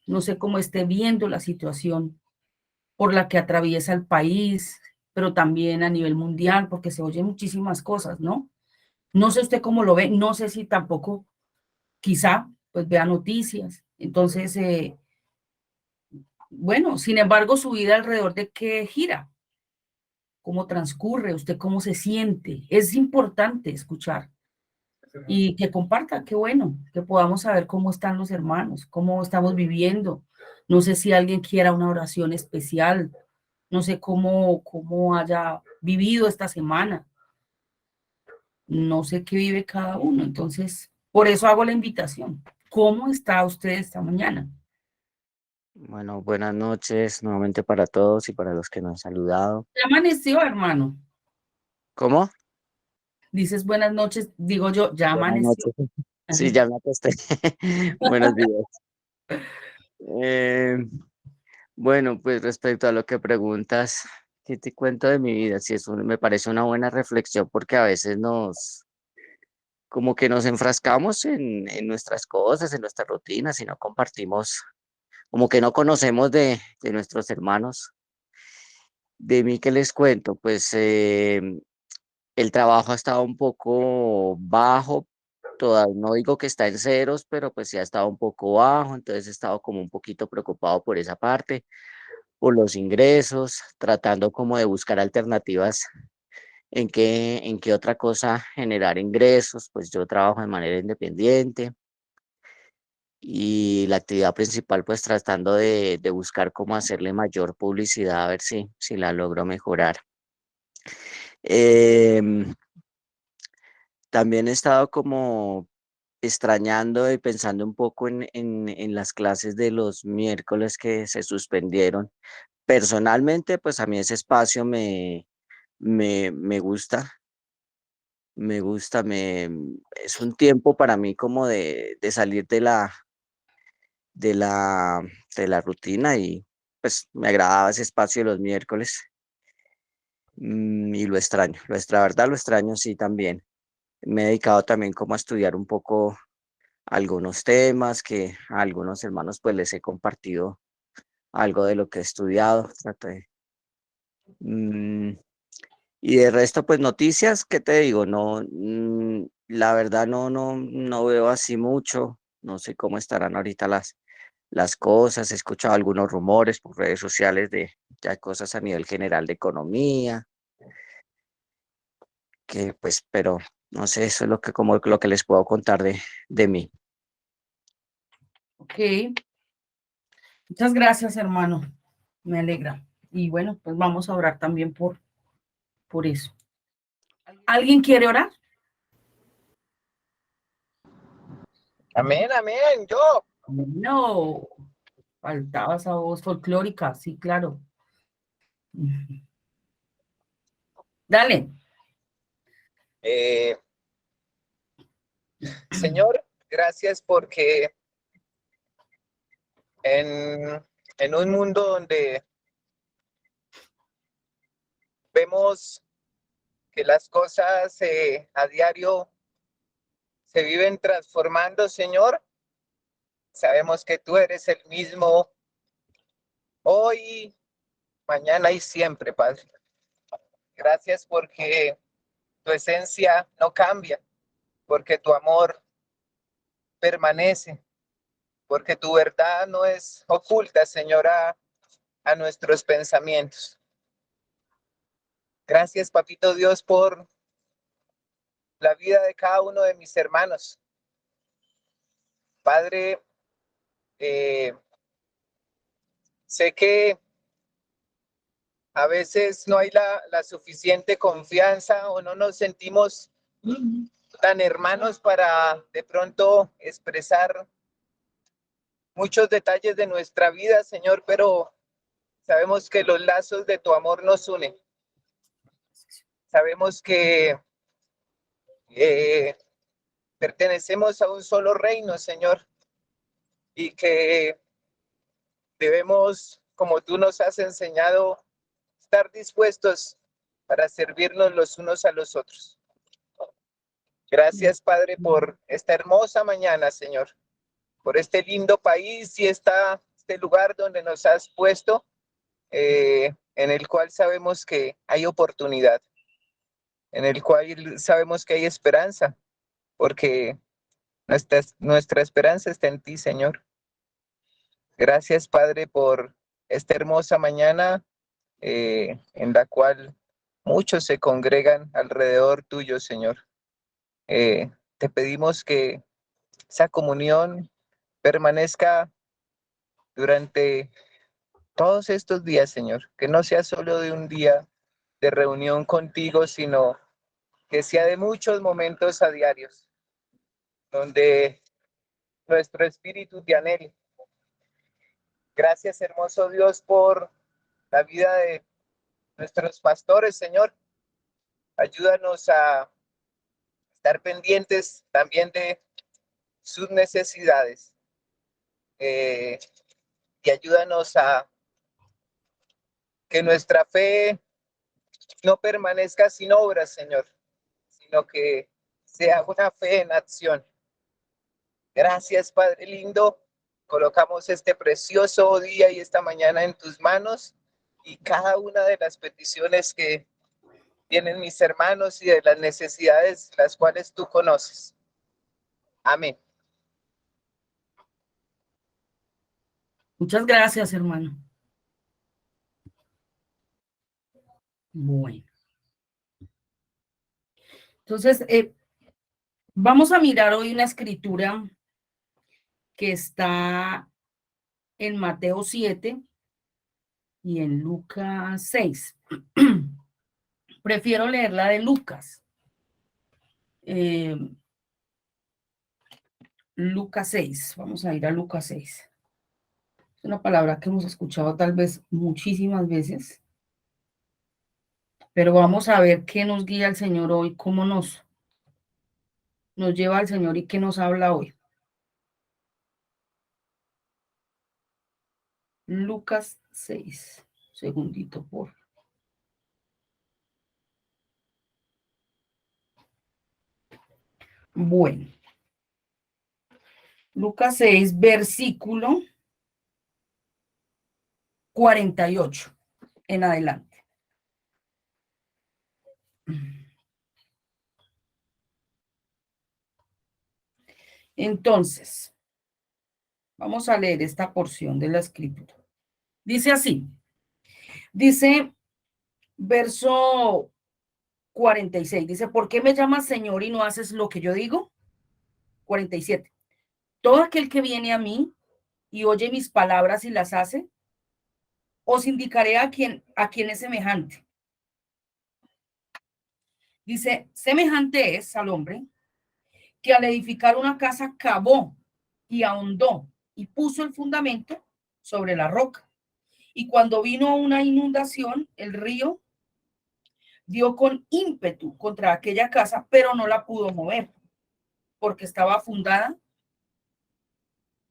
no sé cómo esté viendo la situación por la que atraviesa el país, pero también a nivel mundial, porque se oyen muchísimas cosas, ¿no? No sé usted cómo lo ve, no sé si tampoco, quizá, pues vea noticias. Entonces, bueno, sin embargo, su vida alrededor de qué gira, cómo transcurre, usted cómo se siente. Es importante escuchar y que comparta, qué bueno, que podamos saber cómo están los hermanos, cómo estamos viviendo. No sé si alguien quiera una oración especial, no sé cómo haya vivido esta semana, no sé qué vive cada uno, entonces, por eso hago la invitación. ¿Cómo está usted esta mañana? Bueno, buenas noches nuevamente para todos y para los que nos han saludado. ¿Ya amaneció, hermano? ¿Cómo? Dices buenas noches, digo yo, ya Buenas amaneció. noches. Sí, ya me acosté. Buenos días. Eh, bueno, pues respecto a lo que preguntas, ¿qué te cuento de mi vida? Sí, me parece una buena reflexión porque a veces como que nos enfrascamos en nuestras cosas, en nuestras rutinas y no compartimos, como que no conocemos de nuestros hermanos. De mí, ¿qué les cuento? Pues el trabajo ha estado un poco bajo, todavía no digo que está en ceros, pero pues sí ha estado un poco bajo, entonces he estado como un poquito preocupado por esa parte, por los ingresos, tratando como de buscar alternativas en qué otra cosa generar ingresos, pues yo trabajo de manera independiente y la actividad principal pues tratando de buscar cómo hacerle mayor publicidad a ver si la logro mejorar. Em, También he estado como extrañando y pensando un poco en las clases de los miércoles que se suspendieron. Personalmente, pues a mí ese espacio me gusta, es un tiempo para mí como de salir de la, de la rutina y pues me agradaba ese espacio de los miércoles y la verdad lo extraño sí también. Me he dedicado también como a estudiar un poco algunos temas que a algunos hermanos pues les he compartido algo de lo que he estudiado. Mm, y de resto pues noticias, ¿qué te digo? No, la verdad no veo así mucho, no sé cómo estarán ahorita las cosas, he escuchado algunos rumores por redes sociales de ya cosas a nivel general de economía, que pues, pero no sé, eso es lo que como lo que les puedo contar de mí. Ok, muchas gracias, hermano. Me alegra. Y bueno, pues vamos a orar también por eso. ¿Alguien quiere orar? Amén, amén, yo. No, faltaba esa voz folclórica, sí, claro. Dale. Eh, Señor, gracias porque en un mundo donde vemos que las cosas a diario se viven transformando, Señor, sabemos que tú eres el mismo hoy, mañana y siempre, Padre. Gracias porque tu esencia no cambia, porque tu amor permanece, porque tu verdad no es oculta, Señor, a nuestros pensamientos. Gracias, Papito Dios, por la vida de cada uno de mis hermanos. Padre, eh, sé que a veces no hay la suficiente confianza o no nos sentimos tan hermanos para de pronto expresar muchos detalles de nuestra vida, Señor, pero sabemos que los lazos de tu amor nos unen. Sabemos que eh, pertenecemos a un solo reino, Señor, y que debemos, como tú nos has enseñado, estar dispuestos para servirnos los unos a los otros. Gracias, Padre, por esta hermosa mañana, Señor. por este lindo país y este lugar donde nos has puesto, en el cual sabemos que hay oportunidad, en el cual sabemos que hay esperanza, porque nuestra esperanza está en ti, Señor. Gracias, Padre, por esta hermosa mañana en la cual muchos se congregan alrededor tuyo, Señor. Te pedimos que esa comunión permanezca durante todos estos días, Señor, que no sea solo de un día de reunión contigo, sino que sea de muchos momentos a diarios, donde nuestro espíritu te anhele. Gracias, hermoso Dios, por la vida de nuestros pastores, Señor. Ayúdanos a estar pendientes también de sus necesidades y ayúdanos a que nuestra fe no permanezca sin obras, Señor, sino que sea una fe en acción. Gracias, Padre lindo. Colocamos este precioso día y esta mañana en tus manos y cada una de las peticiones que tienen mis hermanos y de las necesidades las cuales tú conoces. Amén. Muchas gracias, hermano. Bueno. Entonces, vamos a mirar hoy una escritura que está en Mateo 7 y en Lucas 6. Prefiero leer la de Lucas. Lucas 6. Vamos a ir a Lucas 6. Es una palabra que hemos escuchado tal vez muchísimas veces, pero vamos a ver qué nos guía el Señor hoy, cómo nos lleva el Señor y qué nos habla hoy. Lucas 6. Segundito, por favor. Bueno. Lucas 6, versículo 48 en adelante. Entonces, vamos a leer esta porción de la escritura. Dice así, dice verso 46, dice, ¿por qué me llamas Señor y no haces lo que yo digo? 47, todo aquel que viene a mí y oye mis palabras y las hace, os indicaré a quién es semejante. Dice, semejante es al hombre que al edificar una casa cavó y ahondó y puso el fundamento sobre la roca. Y cuando vino una inundación, el río dio con ímpetu contra aquella casa, pero no la pudo mover, porque estaba fundada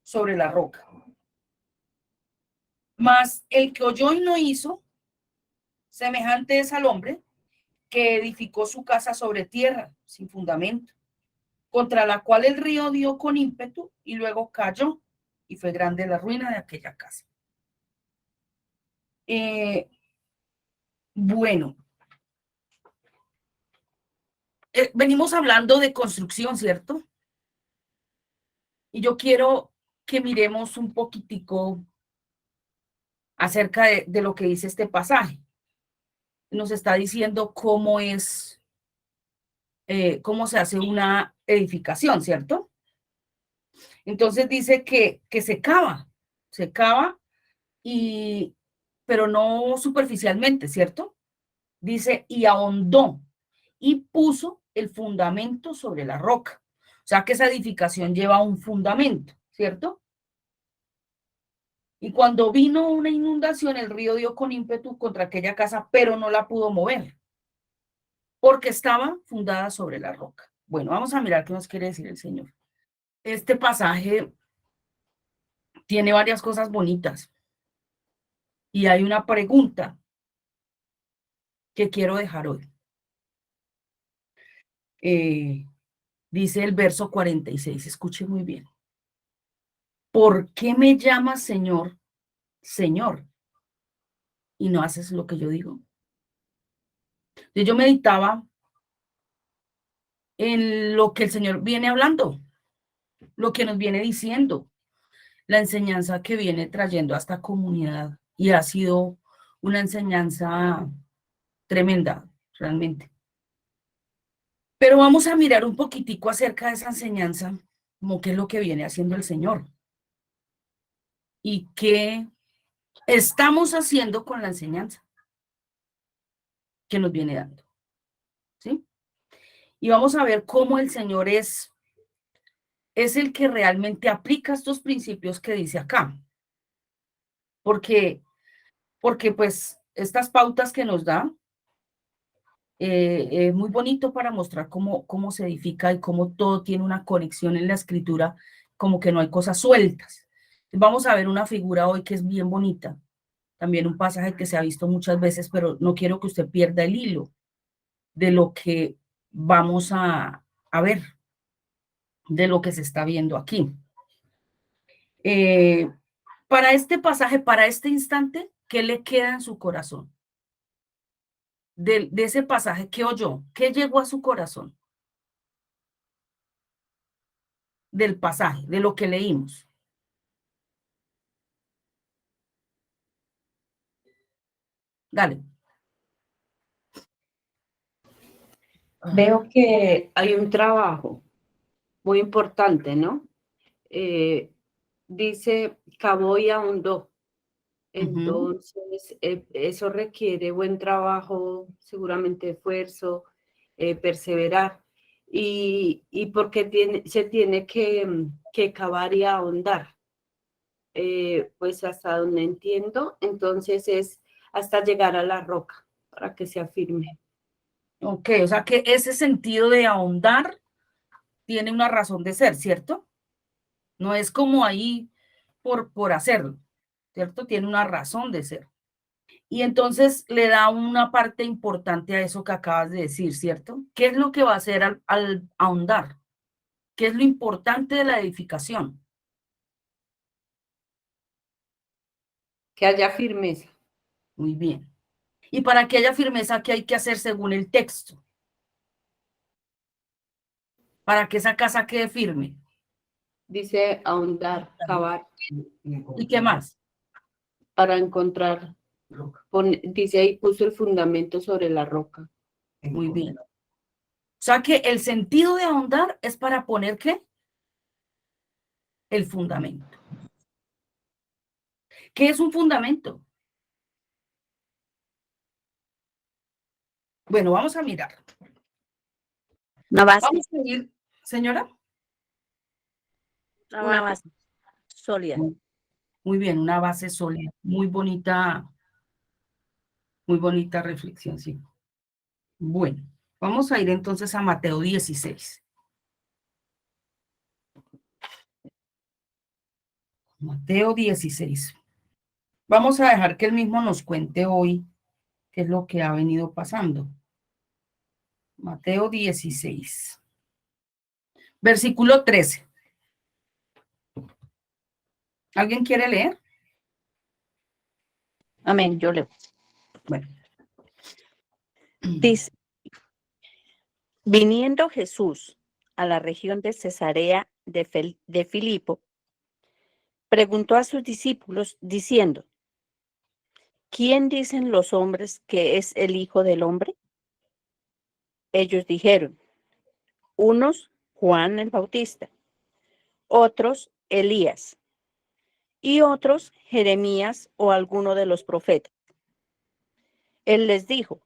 sobre la roca. Mas el que oyó y no hizo, semejante es al hombre que edificó su casa sobre tierra, sin fundamento, contra la cual el río dio con ímpetu y luego cayó, y fue grande la ruina de aquella casa. Bueno, venimos hablando de construcción, ¿cierto? Y yo quiero que miremos un poquitico acerca de lo que dice este pasaje. Nos está diciendo cómo es, cómo se hace una edificación, ¿cierto? Entonces dice que se cava, pero no superficialmente, ¿cierto? Dice, y ahondó y puso el fundamento sobre la roca. O sea que esa edificación lleva un fundamento, ¿cierto? Y cuando vino una inundación, el río dio con ímpetu contra aquella casa, pero no la pudo mover, porque estaba fundada sobre la roca. Bueno, vamos a mirar qué nos quiere decir el Señor. Este pasaje tiene varias cosas bonitas. Y hay una pregunta que quiero dejar hoy. Dice el verso 46, escuche muy bien. ¿por qué me llamas Señor, Señor? Y no haces lo que yo digo. Yo meditaba en lo que el Señor viene hablando, lo que nos viene diciendo, la enseñanza que viene trayendo a esta comunidad. Y ha sido una enseñanza tremenda, realmente. Pero vamos a mirar un poquitico acerca de esa enseñanza, como qué es lo que viene haciendo el Señor. Y qué estamos haciendo con la enseñanza que nos viene dando. ¿Sí? Y vamos a ver cómo el Señor es el que realmente aplica estos principios que dice acá. Porque pues estas pautas que nos da es muy bonito para mostrar cómo se edifica y cómo todo tiene una conexión en la escritura, como que no hay cosas sueltas. Vamos a ver una figura hoy que es bien bonita, también un pasaje que se ha visto muchas veces, pero no quiero que usted pierda el hilo de lo que vamos a ver, de lo que se está viendo aquí. Para este pasaje, para este instante, ¿qué le queda en su corazón? De ese pasaje, ¿qué oyó? ¿Qué llegó a su corazón? Del pasaje, de lo que leímos. Dale. Veo que hay un trabajo muy importante, ¿no? Dice, cavó y ahondó. Entonces, eso requiere buen trabajo, seguramente esfuerzo, perseverar. Y porque se tiene que cavar y ahondar. Pues hasta donde entiendo, entonces es hasta llegar a la roca para que se afirme. Ok, o sea que ese sentido de ahondar tiene una razón de ser, ¿cierto? No es como ahí por hacerlo, ¿cierto? Tiene una razón de ser. Y entonces le da una parte importante a eso que acabas de decir, ¿cierto? ¿Qué es lo que va a hacer al ahondar? ¿Qué es lo importante de la edificación? Que haya firmeza. Muy bien. Y para que haya firmeza, ¿qué hay que hacer según el texto? Para que esa casa quede firme. Dice ahondar, cavar. ¿Y qué más? Para encontrar, dice ahí puso el fundamento sobre la roca. Muy bien. O sea que el sentido de ahondar es para poner ¿qué? El fundamento. ¿Qué es un fundamento? Bueno, vamos a mirar. Una base, Vamos a ir, señora. una base sólida. Muy bien, una base sólida. Muy bonita reflexión, sí. Bueno, vamos a ir entonces a Mateo 16. Mateo 16. Vamos a dejar que él mismo nos cuente hoy qué es lo que ha venido pasando. Mateo 16. Versículo 13. ¿Alguien quiere leer? Amén, yo leo. Bueno. Dice, viniendo Jesús a la región de Cesarea de Filipo, preguntó a sus discípulos diciendo, ¿quién dicen los hombres que es el Hijo del Hombre? Ellos dijeron, unos Juan el Bautista, otros Elías y otros Jeremías o alguno de los profetas. Él les dijo,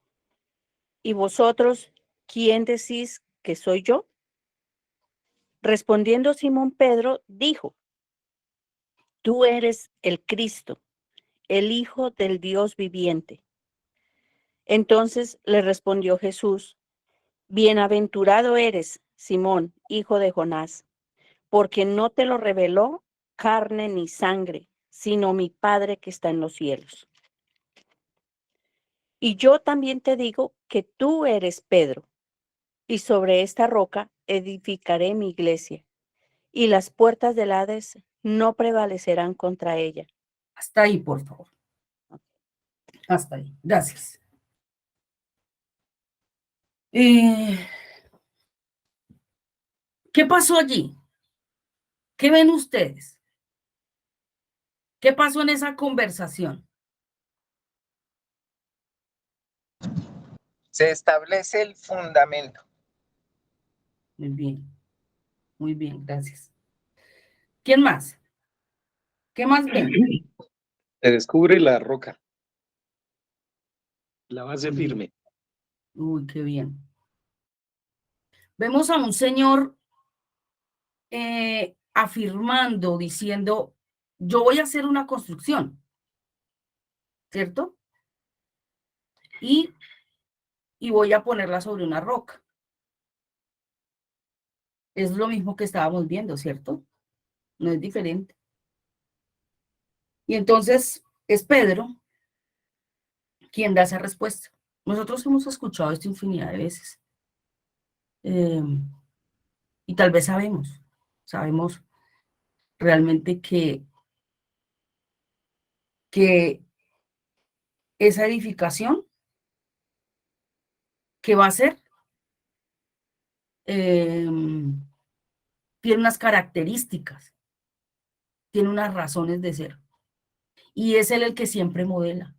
¿y vosotros quién decís que soy yo? Respondiendo Simón Pedro, dijo, tú eres el Cristo, el Hijo del Dios viviente. Entonces le respondió Jesús, bienaventurado eres, Simón, hijo de Jonás, porque no te lo reveló carne ni sangre, sino mi Padre que está en los cielos. Y yo también te digo que tú eres Pedro, y sobre esta roca edificaré mi iglesia, y las puertas del Hades no prevalecerán contra ella. Hasta ahí, por favor. Hasta ahí. Gracias. ¿Qué pasó allí? ¿Qué ven ustedes? ¿Qué pasó en esa conversación? Se establece el fundamento. Muy bien, gracias. ¿Quién más? ¿Qué más ven? Se descubre la roca, la base firme. Uy, qué bien. Vemos a un señor afirmando, diciendo, yo voy a hacer una construcción, ¿cierto? Y voy a ponerla sobre una roca. Es lo mismo que estábamos viendo, ¿cierto? No es diferente. Y entonces es Pedro quien da esa respuesta. Nosotros hemos escuchado esto infinidad de veces. Y tal vez sabemos realmente que esa edificación que va a ser tiene unas características, tiene unas razones de ser. Y es él el que siempre modela.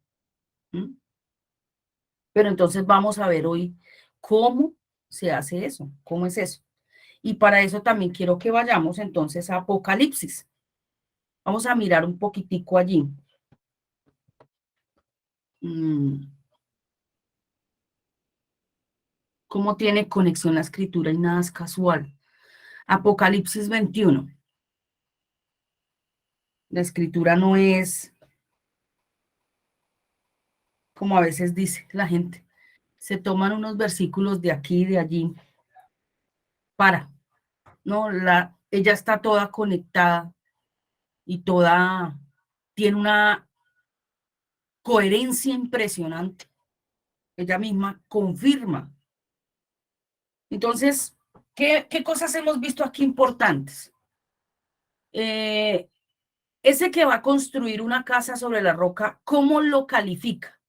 ¿Mm? Pero entonces vamos a ver hoy cómo se hace eso, cómo es eso. Y para eso también quiero que vayamos entonces a Apocalipsis. Vamos a mirar un poquitico allí. Cómo tiene conexión la escritura y nada es casual. Apocalipsis 21. La escritura no es como a veces dice la gente. Se toman unos versículos de aquí y de allí no, ella está toda conectada y tiene una coherencia impresionante. Ella misma confirma. Entonces, ¿qué cosas hemos visto aquí importantes? Ese que va a construir una casa sobre la roca, ¿cómo lo califica?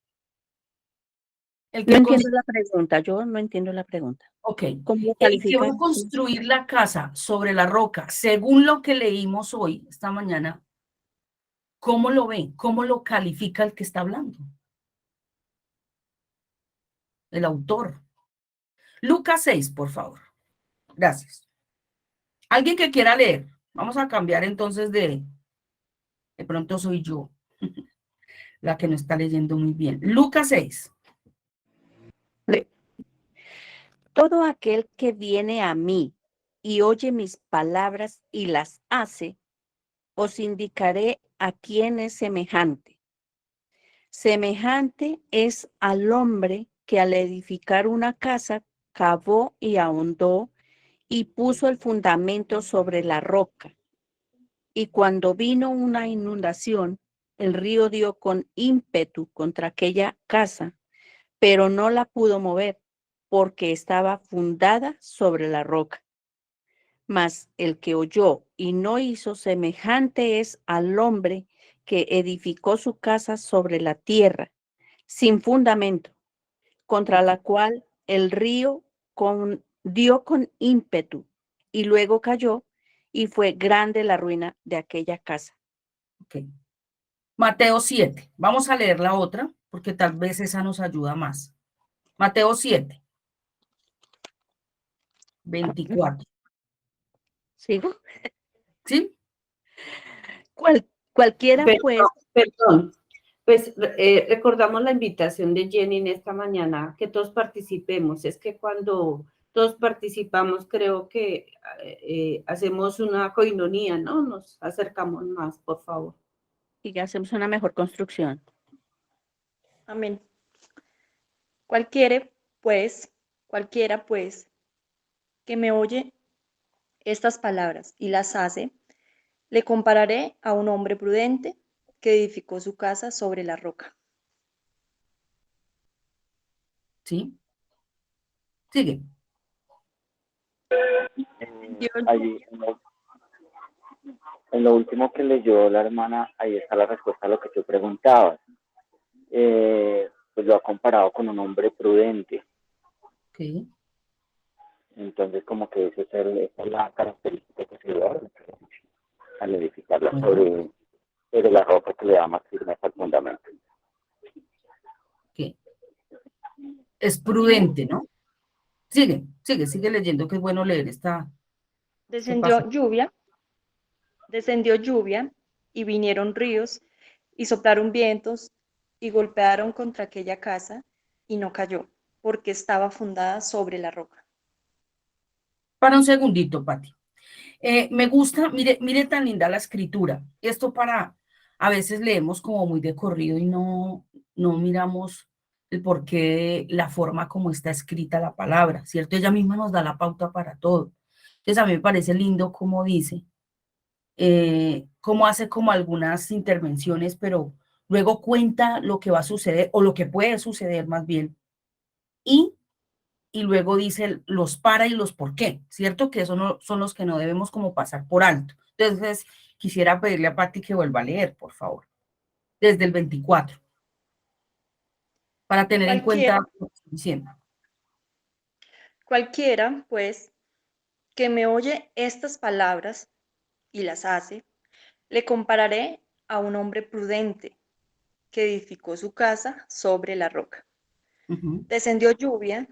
No entiendo la pregunta, yo no entiendo la pregunta. Ok, ¿Cómo lo el que califica? va a construir la casa sobre la roca, según lo que leímos hoy, esta mañana, ¿cómo lo ve? ¿Cómo lo califica el que está hablando? El autor. Lucas 6, por favor. Gracias. ¿Alguien que quiera leer? Vamos a cambiar entonces de pronto soy yo la que no está leyendo muy bien. Lucas 6. Todo aquel que viene a mí y oye mis palabras y las hace, os indicaré a quién es semejante. Semejante es al hombre que al edificar una casa cavó y ahondó y puso el fundamento sobre la roca. Y cuando vino una inundación, el río dio con ímpetu contra aquella casa, pero no la pudo mover porque estaba fundada sobre la roca. Mas el que oyó y no hizo, semejante es al hombre que edificó su casa sobre la tierra, sin fundamento, contra la cual el río dio con ímpetu y luego cayó y fue grande la ruina de aquella casa. Okay. Mateo 7. Vamos a leer la otra porque tal vez esa nos ayuda más. Mateo 7. 24. ¿Sigo? ¿Sí? Cualquiera, pues. Perdón. Pues recordamos la invitación de Jenny en esta mañana, que todos participemos. Es que cuando todos participamos, creo que hacemos una coinonía, ¿no? Nos acercamos más, por favor. Y hacemos una mejor construcción. Amén. Cualquiera, pues, que me oye estas palabras y las hace, le compararé a un hombre prudente que edificó su casa sobre la roca. ¿Sí? Sigue. Allí, En lo último que leyó la hermana, ahí está la respuesta a lo que tú preguntabas. Pues lo ha comparado con un hombre prudente. Ok. Entonces, como que esa es la característica que se da al edificarla Bueno, sobre la roca que le da más firmeza al fundamento. ok. Es prudente, ¿no? Sigue leyendo, que es bueno leer esta. ¿Qué pasa? Descendió lluvia, y vinieron ríos, y soplaron vientos, y golpearon contra aquella casa, y no cayó, porque estaba fundada sobre la roca. Para un segundito, Pati. Me gusta, mire tan linda la escritura. Esto a veces leemos como muy de corrido y no miramos el porqué, la forma como está escrita la palabra, ¿cierto? Ella misma nos da la pauta para todo. Entonces a mí me parece lindo como dice, cómo hace como algunas intervenciones, pero luego cuenta lo que va a suceder o lo que puede suceder más bien. Y luego dice los para y los por qué, ¿cierto? Que esos no, son los que no debemos como pasar por alto. Entonces, quisiera pedirle a Patti que vuelva a leer, por favor, desde el 24, para tener en cuenta Cualquiera, lo que estoy diciendo. cualquiera, pues, que me oye estas palabras y las hace, le compararé a un hombre prudente que edificó su casa sobre la roca. Ujú. Descendió lluvia,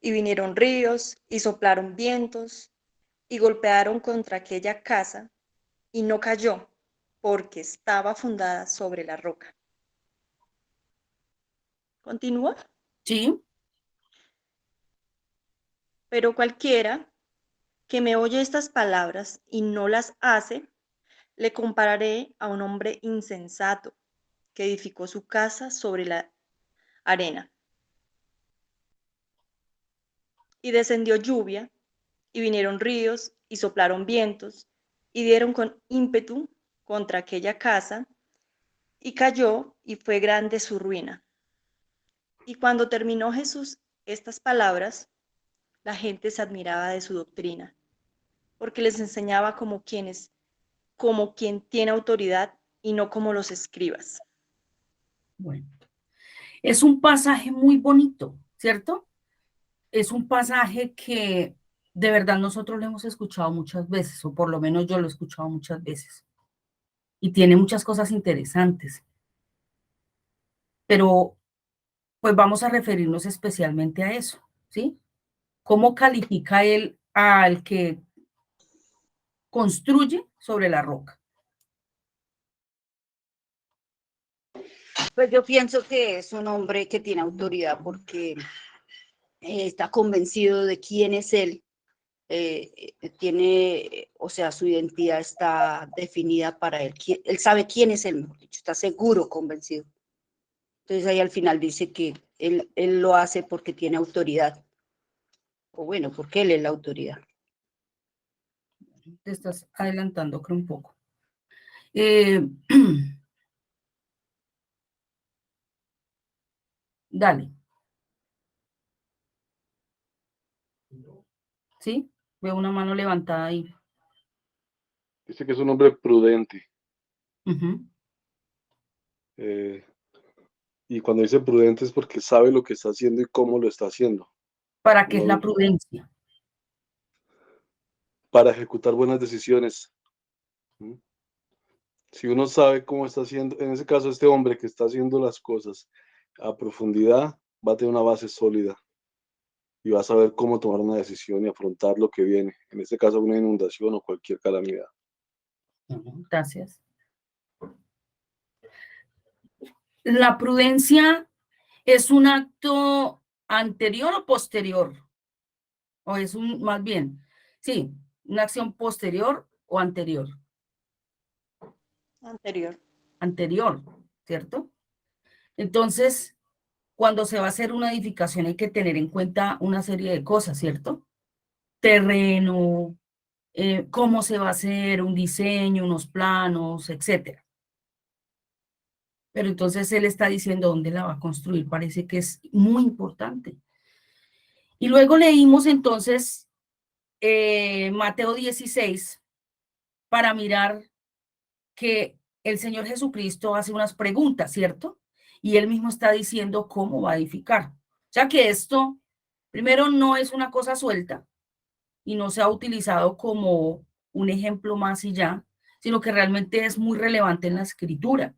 y vinieron ríos, y soplaron vientos, y golpearon contra aquella casa, y no cayó, porque estaba fundada sobre la roca. ¿Continúa? Sí, Pero cualquiera que me oye estas palabras y no las hace, le compararé a un hombre insensato que edificó su casa sobre la arena. Y descendió lluvia, y vinieron ríos, y soplaron vientos, y dieron con ímpetu contra aquella casa, y cayó, y fue grande su ruina. Y cuando terminó Jesús estas palabras, la gente se admiraba de su doctrina, porque les enseñaba como quien tiene autoridad y no como los escribas. bueno. Es un pasaje muy bonito, ¿cierto? Es un pasaje que de verdad nosotros lo hemos escuchado muchas veces, o por lo menos yo lo he escuchado muchas veces, y tiene muchas cosas interesantes, pero pues vamos a referirnos especialmente a eso, ¿sí? ¿Cómo califica él al que construye sobre la roca? Pues yo pienso que es un hombre que tiene autoridad porque está convencido de quién es él, o sea, su identidad está definida para él. Él sabe quién es él, mejor dicho, está seguro, convencido. Entonces ahí al final dice que él lo hace porque tiene autoridad, o bueno, porque él es la autoridad. Te estás adelantando, creo, un poco. Eh, dale. ¿Sí? Veo una mano levantada ahí. Dice que es un hombre prudente. Ujú. Y cuando dice prudente es porque sabe lo que está haciendo y cómo lo está haciendo. ¿Para qué es la No, prudencia? para ejecutar buenas decisiones. ¿Mm? Si uno sabe cómo está haciendo, en ese caso este hombre que está haciendo las cosas a profundidad, va a tener una base sólida y va a saber cómo tomar una decisión y afrontar lo que viene. En este caso una inundación o cualquier calamidad. Gracias. ¿La prudencia es un acto anterior o posterior? ¿O es más bien, sí, una acción posterior o anterior? Anterior. Anterior, ¿cierto? Entonces, cuando se va a hacer una edificación hay que tener en cuenta una serie de cosas, ¿cierto? Terreno, cómo se va a hacer, un diseño, unos planos, etcétera. Pero entonces él está diciendo dónde la va a construir, parece que es muy importante. Y luego leímos entonces Mateo 16 para mirar que el Señor Jesucristo hace unas preguntas, ¿cierto? Y él mismo está diciendo cómo va a edificar. O sea que esto, primero, no es una cosa suelta y no se ha utilizado como un ejemplo más y ya, sino que realmente es muy relevante en la escritura,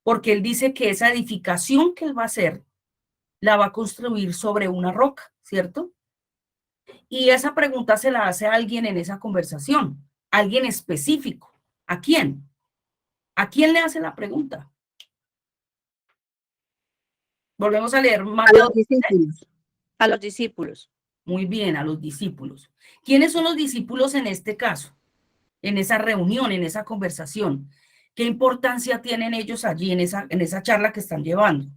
porque él dice que esa edificación que él va a hacer la va a construir sobre una roca, ¿cierto? Y esa pregunta se la hace a alguien en esa conversación, alguien específico. ¿A quién? ¿A quién le hace la pregunta? Volvemos a leer A Mateo. los discípulos. A los discípulos. Muy bien, a los discípulos. ¿Quiénes son los discípulos en este caso? En esa reunión, en esa conversación. ¿Qué importancia tienen ellos allí en esa charla que están llevando?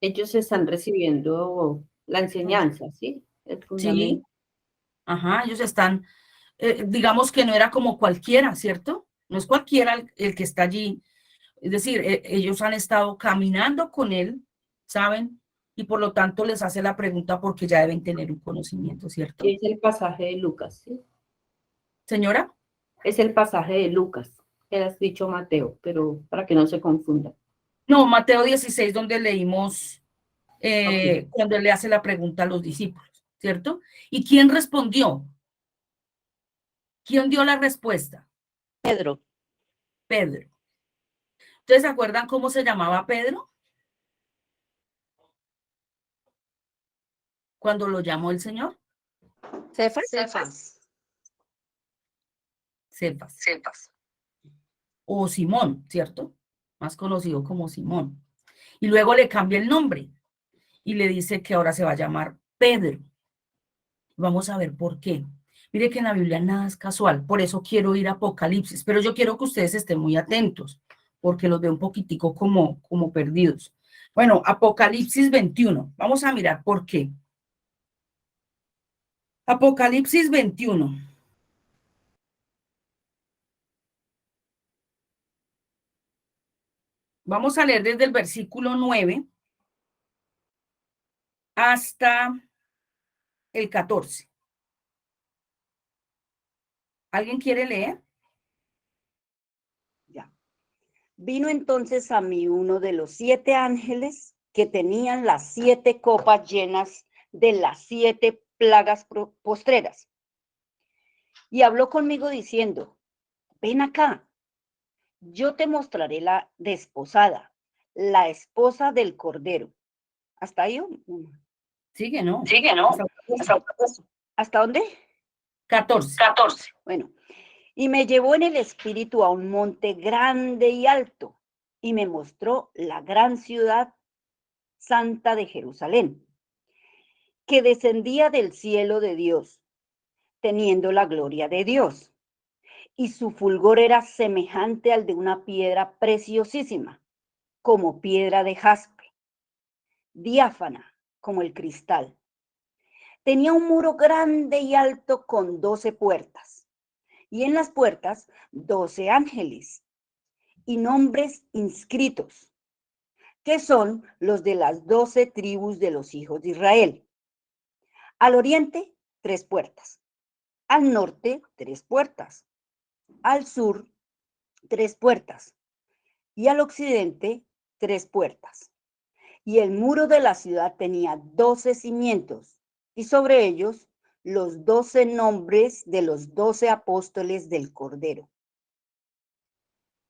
Ellos están recibiendo la enseñanza, ¿sí? El Sí, fundamento. ajá, ellos están, digamos que no era como cualquiera, ¿cierto? No es cualquiera el que está allí. Es decir, ellos han estado caminando con él, ¿saben? Y por lo tanto les hace la pregunta porque ya deben tener un conocimiento, ¿cierto? Es el pasaje de Lucas, ¿sí? Señora, Es el pasaje de Lucas, que has dicho Mateo, pero para que no se confunda. no, Mateo 16, donde leímos Ok. cuando él le hace la pregunta a los discípulos, ¿cierto? ¿Y quién respondió? ¿Quién dio la respuesta? Pedro. Pedro. ¿Ustedes se acuerdan cómo se llamaba Pedro? Cuando lo llamó el Señor. Cefas. Cefas. O Simón, ¿cierto? Más conocido como Simón. Y luego le cambia el nombre y le dice que ahora se va a llamar Pedro. Vamos a ver por qué. Mire que en la Biblia nada es casual, por eso quiero ir a Apocalipsis, pero yo quiero que ustedes estén muy atentos, porque los veo un poquitico como perdidos. Bueno, Apocalipsis 21, vamos a mirar por qué. Apocalipsis 21. Vamos a leer desde el versículo 9 hasta el 14. ¿Alguien quiere leer? Ya. Vino entonces a mí uno de los 7 ángeles que tenían las 7 copas llenas de las 7 plagas postreras. Y habló conmigo diciendo, ven acá, yo te mostraré la desposada, la esposa del Cordero. ¿Hasta ahí? Sigue, ¿no? ¿Hasta dónde? 14. Bueno, y me llevó en el espíritu a un monte grande y alto, y me mostró la gran ciudad santa de Jerusalén, que descendía del cielo de Dios, teniendo la gloria de Dios. Y su fulgor era semejante al de una piedra preciosísima, como piedra de jaspe, diáfana como el cristal. Tenía un muro grande y alto con 12 puertas, y en las puertas 12 ángeles, y nombres inscritos, que son los de las 12 tribus de los hijos de Israel. Al oriente, 3 puertas. Al norte, 3 puertas. Al sur, 3 puertas. Y al occidente, 3 puertas. Y el muro de la ciudad tenía 12 cimientos, y sobre ellos los 12 nombres de los 12 apóstoles del Cordero.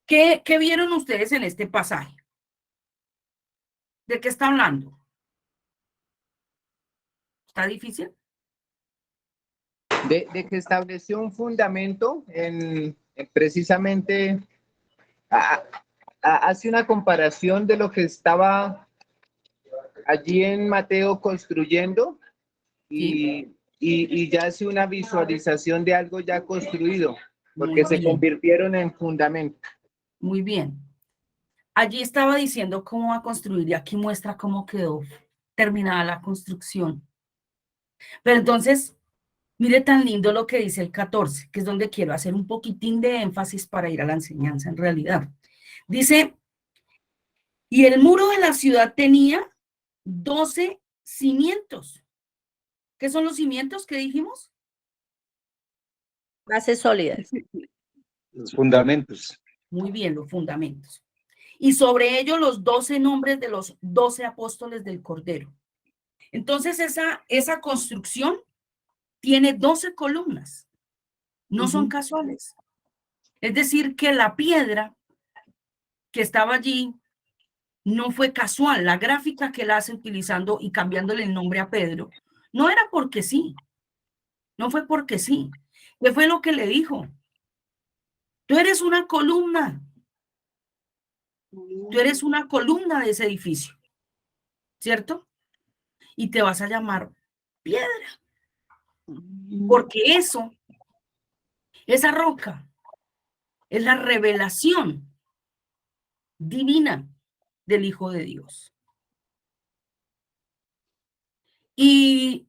¿Qué vieron ustedes en este pasaje? ¿De qué está hablando? ¿Está difícil? De que estableció un fundamento en precisamente hace una comparación de lo que estaba allí en Mateo construyendo Sí. y ya hace una visualización de algo ya construido, porque Muy se bien. convirtieron en fundamento. Muy bien. Allí estaba diciendo cómo va a construir y aquí muestra cómo quedó terminada la construcción. Pero entonces, mire tan lindo lo que dice el 14, que es donde quiero hacer un poquitín de énfasis para ir a la enseñanza en realidad. Dice, y el muro de la ciudad tenía 12 cimientos. ¿Qué son los cimientos que dijimos? Bases sólidas. Los fundamentos. Muy bien, los fundamentos. Y sobre ello los 12 nombres de los 12 apóstoles del Cordero. Entonces esa construcción tiene 12 columnas. No son casuales. Es decir, que la piedra que estaba allí no fue casual. La gráfica que él hace utilizando y cambiándole el nombre a Pedro, no era porque sí. No fue porque sí. ¿Qué fue lo que le dijo? Tú eres una columna. Tú eres una columna de ese edificio, ¿cierto? Y te vas a llamar piedra. Porque esa roca, es la revelación divina del Hijo de Dios. Y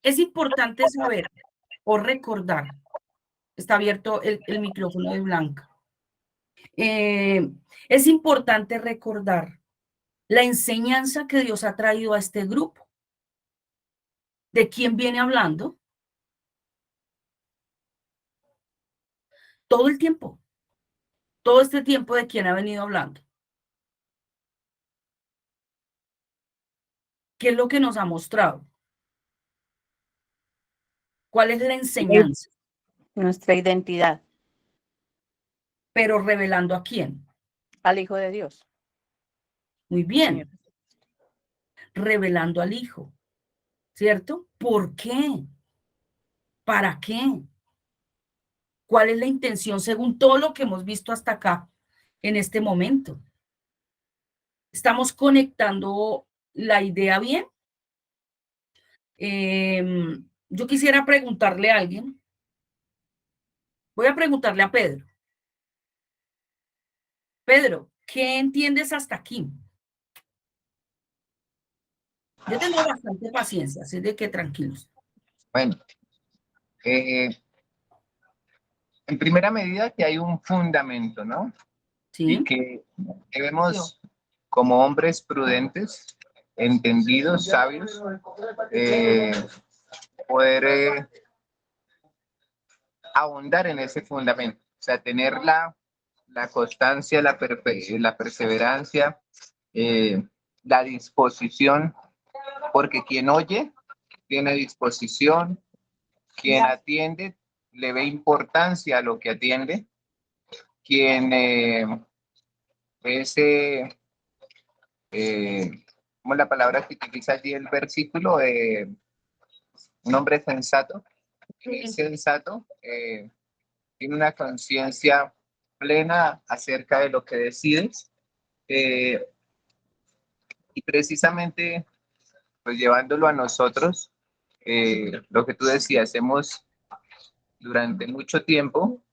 es importante saber o recordar, está abierto el micrófono de Blanca, es importante recordar la enseñanza que Dios ha traído a este grupo. ¿De quién viene hablando? Todo el tiempo. Todo este tiempo, ¿de quién ha venido hablando? ¿Qué es lo que nos ha mostrado? ¿Cuál es la enseñanza? Nuestra identidad. Pero revelando ¿a quién? Al Hijo de Dios. Muy bien. Revelando al Hijo, ¿cierto? ¿Por qué? ¿Para qué? ¿Cuál es la intención según todo lo que hemos visto hasta acá en este momento? ¿Estamos conectando la idea bien? Yo quisiera preguntarle a alguien. Voy a preguntarle a Pedro. Pedro, ¿qué entiendes hasta aquí? Yo tengo bastante paciencia, así de que tranquilos. Bueno, en primera medida que hay un fundamento, ¿no? Sí. Y que debemos, como hombres prudentes, entendidos, sabios, poder ahondar en ese fundamento. O sea, tener la constancia, la perseverancia, la disposición, porque quien oye tiene disposición, quien atiende le ve importancia a lo que atiende, quien es, ¿cómo es la palabra que utiliza allí el versículo? Un hombre sensato, es sensato, tiene una conciencia plena acerca de lo que decides, y precisamente, pues llevándolo a nosotros, lo que tú decías, durante mucho tiempo,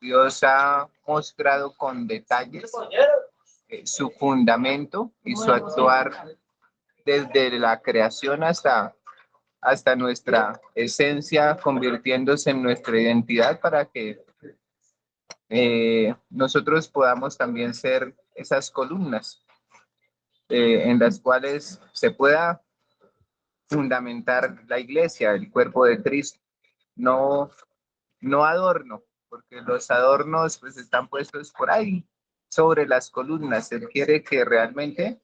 Dios ha mostrado con detalles su fundamento y su actuar desde la creación hasta nuestra esencia, convirtiéndose en nuestra identidad para que nosotros podamos también ser esas columnas en las cuales se pueda fundamentar la iglesia, el cuerpo de Cristo, no adorno, porque los adornos pues están puestos por ahí sobre las columnas. Él quiere que realmente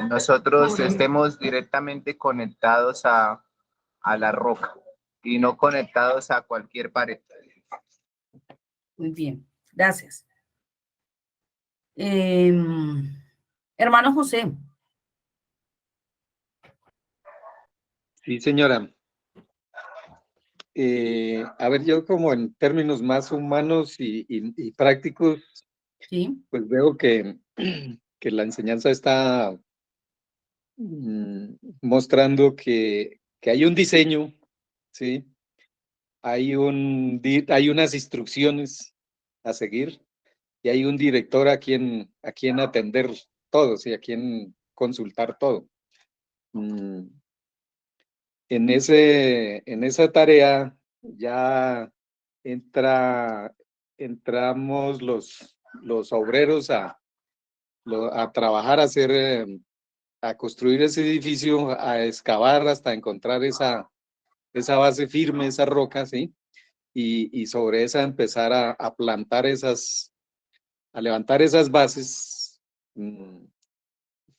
nosotros estemos directamente conectados a la roca y no conectados a cualquier pared. Muy bien, gracias. Hermano José. Sí, señora. A ver, yo como en términos más humanos y prácticos, Sí. pues veo que la enseñanza está mostrando que hay un diseño, ¿sí? Hay unas instrucciones a seguir y hay un director a quien atender todo, ¿sí? A quien consultar todo. En esa tarea ya entramos los obreros a trabajar, a construir ese edificio, a excavar hasta encontrar esa base firme, esa roca, ¿sí? y sobre esa empezar a plantar a levantar esas bases,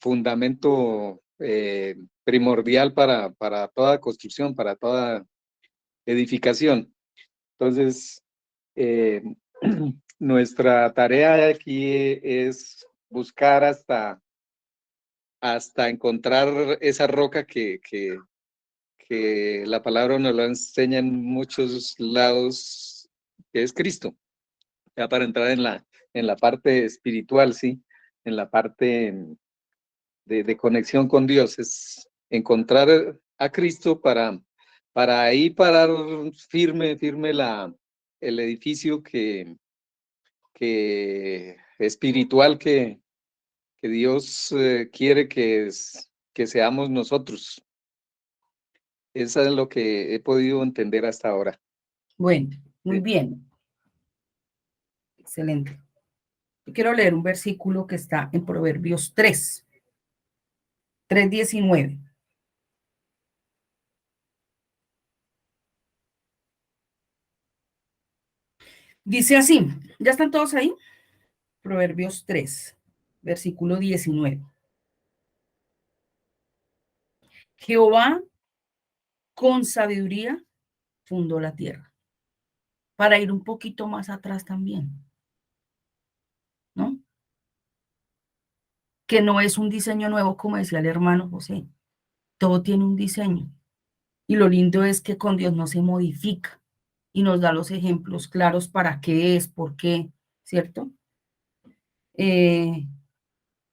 fundamento primordial para toda construcción, para toda edificación. Entonces, nuestra tarea aquí es buscar hasta encontrar esa roca que la palabra nos lo enseña en muchos lados, que es Cristo. Ya para entrar en la parte espiritual, ¿sí? En la parte de conexión con Dios, es encontrar a Cristo para ahí parar firme el edificio espiritual que Dios quiere que seamos nosotros. Eso es lo que he podido entender hasta ahora. Bueno, muy Sí. bien. Excelente. Yo quiero leer un versículo que está en Proverbios 3:19. Dice así, ¿ya están todos ahí? Proverbios 3, versículo 19. Jehová con sabiduría fundó la tierra. Para ir un poquito más atrás también, ¿no? Que no es un diseño nuevo, como decía el hermano José. Todo tiene un diseño. Y lo lindo es que con Dios no se modifica y nos da los ejemplos claros para qué es, por qué, ¿cierto?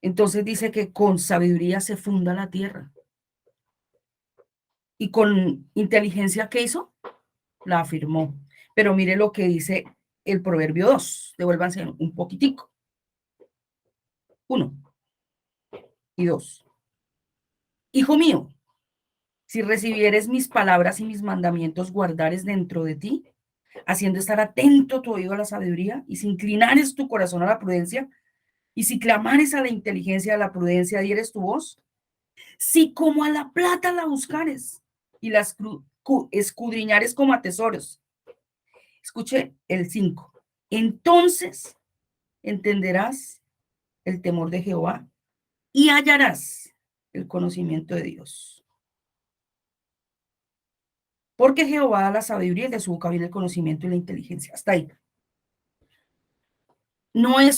Entonces dice que con sabiduría se funda la tierra. Y con inteligencia, ¿qué hizo? La afirmó. Pero mire lo que dice el Proverbio 2. Devuélvanse un poquitico. 1 y 2. Hijo mío, si recibieres mis palabras y mis mandamientos, guardares dentro de ti, haciendo estar atento tu oído a la sabiduría, y si inclinares tu corazón a la prudencia, y si clamares a la inteligencia, a la prudencia, dieres tu voz, si como a la plata la buscares y la escudriñares como a tesoros. Escuche el 5. Entonces entenderás el temor de Jehová y hallarás el conocimiento de Dios. Porque Jehová da la sabiduría y de su boca viene el conocimiento y la inteligencia. Hasta ahí. No ha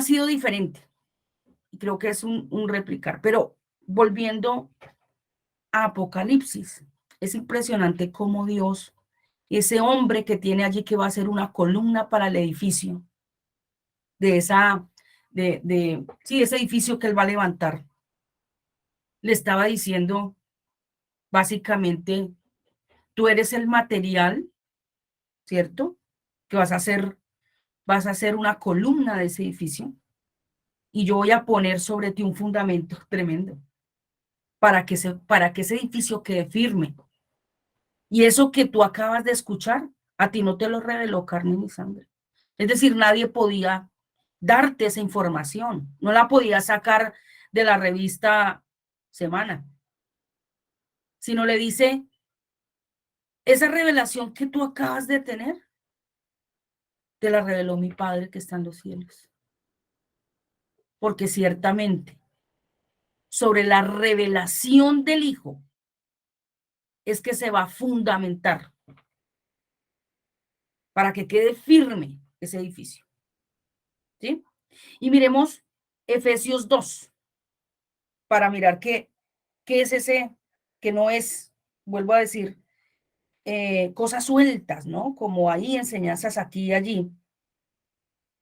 sido diferente. Y creo que es un replicar. Pero volviendo a Apocalipsis, es impresionante cómo Dios, ese hombre que tiene allí que va a ser una columna para el edificio, ese edificio que él va a levantar, le estaba diciendo básicamente, tú eres el material, ¿cierto? Que vas a hacer una columna de ese edificio y yo voy a poner sobre ti un fundamento tremendo para que ese edificio quede firme. Y eso que tú acabas de escuchar, a ti no te lo reveló carne ni sangre. Es decir, nadie podía darte esa información, no la podía sacar de la revista Semana, sino le dice, esa revelación que tú acabas de tener, te la reveló mi Padre que está en los cielos. Porque ciertamente, sobre la revelación del Hijo, es que se va a fundamentar para que quede firme ese edificio. ¿Sí? Y miremos Efesios 2, para mirar qué es ese, que no es, vuelvo a decir, cosas sueltas, ¿no? Como ahí enseñanzas aquí y allí,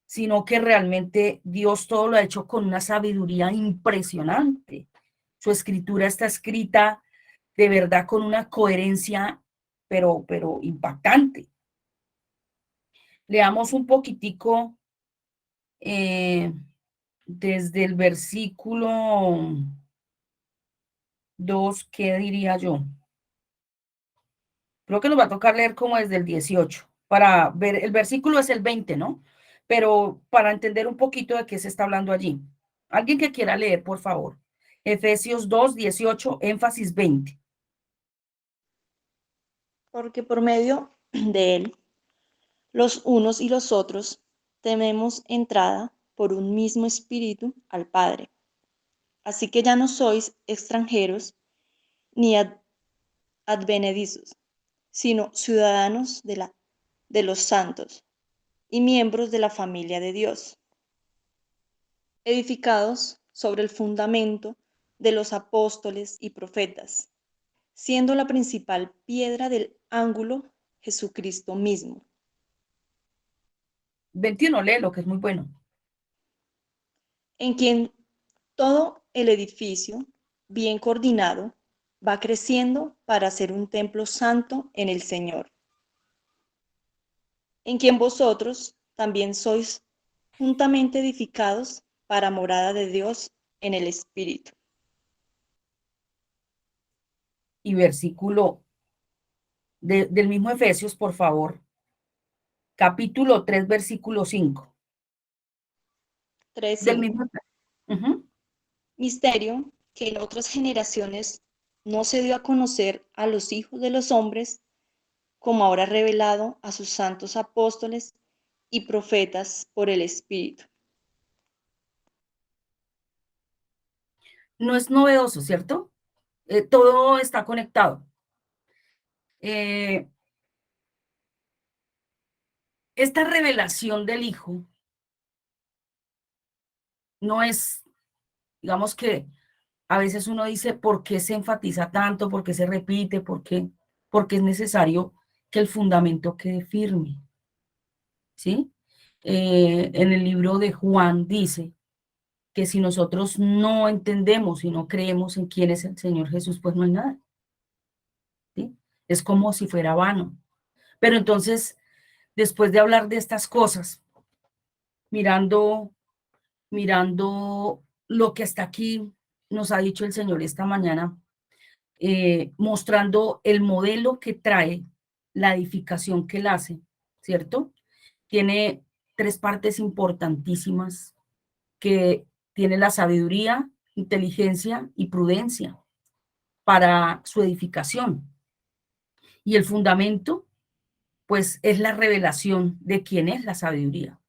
sino que realmente Dios todo lo ha hecho con una sabiduría impresionante. Su escritura está escrita de verdad con una coherencia, pero impactante. Leamos un poquitico desde el versículo 2, ¿qué diría yo? Creo que nos va a tocar leer como desde el 18, para ver, el versículo es el 20, ¿no? Pero para entender un poquito de qué se está hablando allí. Alguien que quiera leer, por favor. Efesios 2, 18, énfasis 20. porque por medio de él, los unos y los otros tenemos entrada por un mismo espíritu al Padre. Así que ya no sois extranjeros ni advenedizos, sino ciudadanos de los santos y miembros de la familia de Dios, edificados sobre el fundamento de los apóstoles y profetas, siendo la principal piedra del ángulo Jesucristo mismo. 21, léelo, que es muy bueno. En quien todo el edificio, bien coordinado, va creciendo para ser un templo santo en el Señor, en quien vosotros también sois juntamente edificados para morada de Dios en el Espíritu. Y versículo del mismo Efesios, por favor. Capítulo 3, versículo 5. 3:5. Del mismo. Misterio que en otras generaciones no se dio a conocer a los hijos de los hombres, como ahora revelado a sus santos apóstoles y profetas por el Espíritu. No es novedoso, ¿cierto? Todo está conectado. Esta revelación del Hijo no es, digamos que a veces uno dice, ¿por qué se enfatiza tanto? ¿Por qué se repite? ¿Por qué? Porque es necesario que el fundamento quede firme, ¿sí? En el libro de Juan dice que si nosotros no entendemos y no creemos en quién es el Señor Jesús, pues no hay nada, ¿sí? Es como si fuera vano. Pero entonces, después de hablar de estas cosas, mirando lo que hasta aquí nos ha dicho el Señor esta mañana, mostrando el modelo que trae la edificación que él hace, ¿cierto? Tiene 3 partes importantísimas, que tiene la sabiduría, inteligencia y prudencia para su edificación. Y el fundamento, pues, es la revelación de quién es la sabiduría,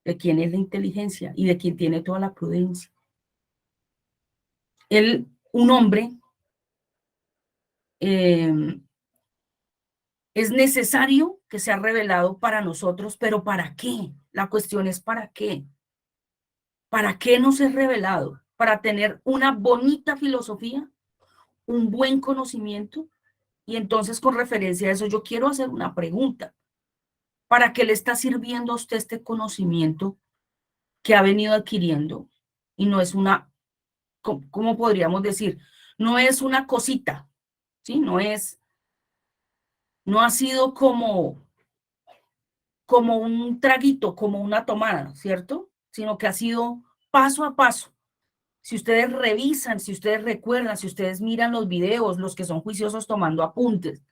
de quién es la inteligencia y de quién tiene toda la prudencia. Él, un hombre, es necesario que sea revelado para nosotros, pero ¿para qué? La cuestión es ¿para qué? ¿Para qué nos es revelado? ¿Para tener una bonita filosofía, un buen conocimiento? Y entonces, con referencia a eso, yo quiero hacer una pregunta. ¿Para qué le está sirviendo a usted este conocimiento que ha venido adquiriendo? Y no es una, ¿cómo podríamos decir? No es una cosita, ¿sí? No ha sido como un traguito, como una tomada, ¿cierto? Sino que ha sido paso a paso. Si ustedes revisan, si ustedes recuerdan, si ustedes miran los videos, los que son juiciosos tomando apuntes,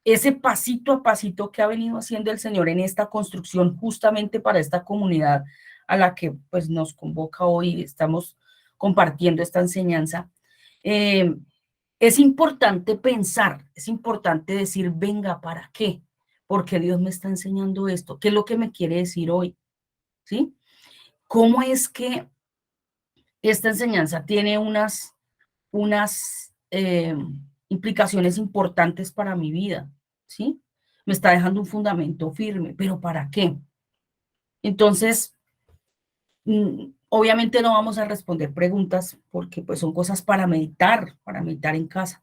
ese pasito a pasito que ha venido haciendo el Señor en esta construcción justamente para esta comunidad a la que pues nos convoca hoy, estamos compartiendo esta enseñanza, es importante pensar, es importante decir, venga, ¿para qué? Porque Dios me está enseñando esto, ¿qué es lo que me quiere decir hoy? ¿Sí? ¿Cómo es que esta enseñanza tiene unas implicaciones importantes para mi vida? ¿Sí? Me está dejando un fundamento firme, pero ¿para qué? Entonces, obviamente no vamos a responder preguntas porque pues son cosas para meditar en casa.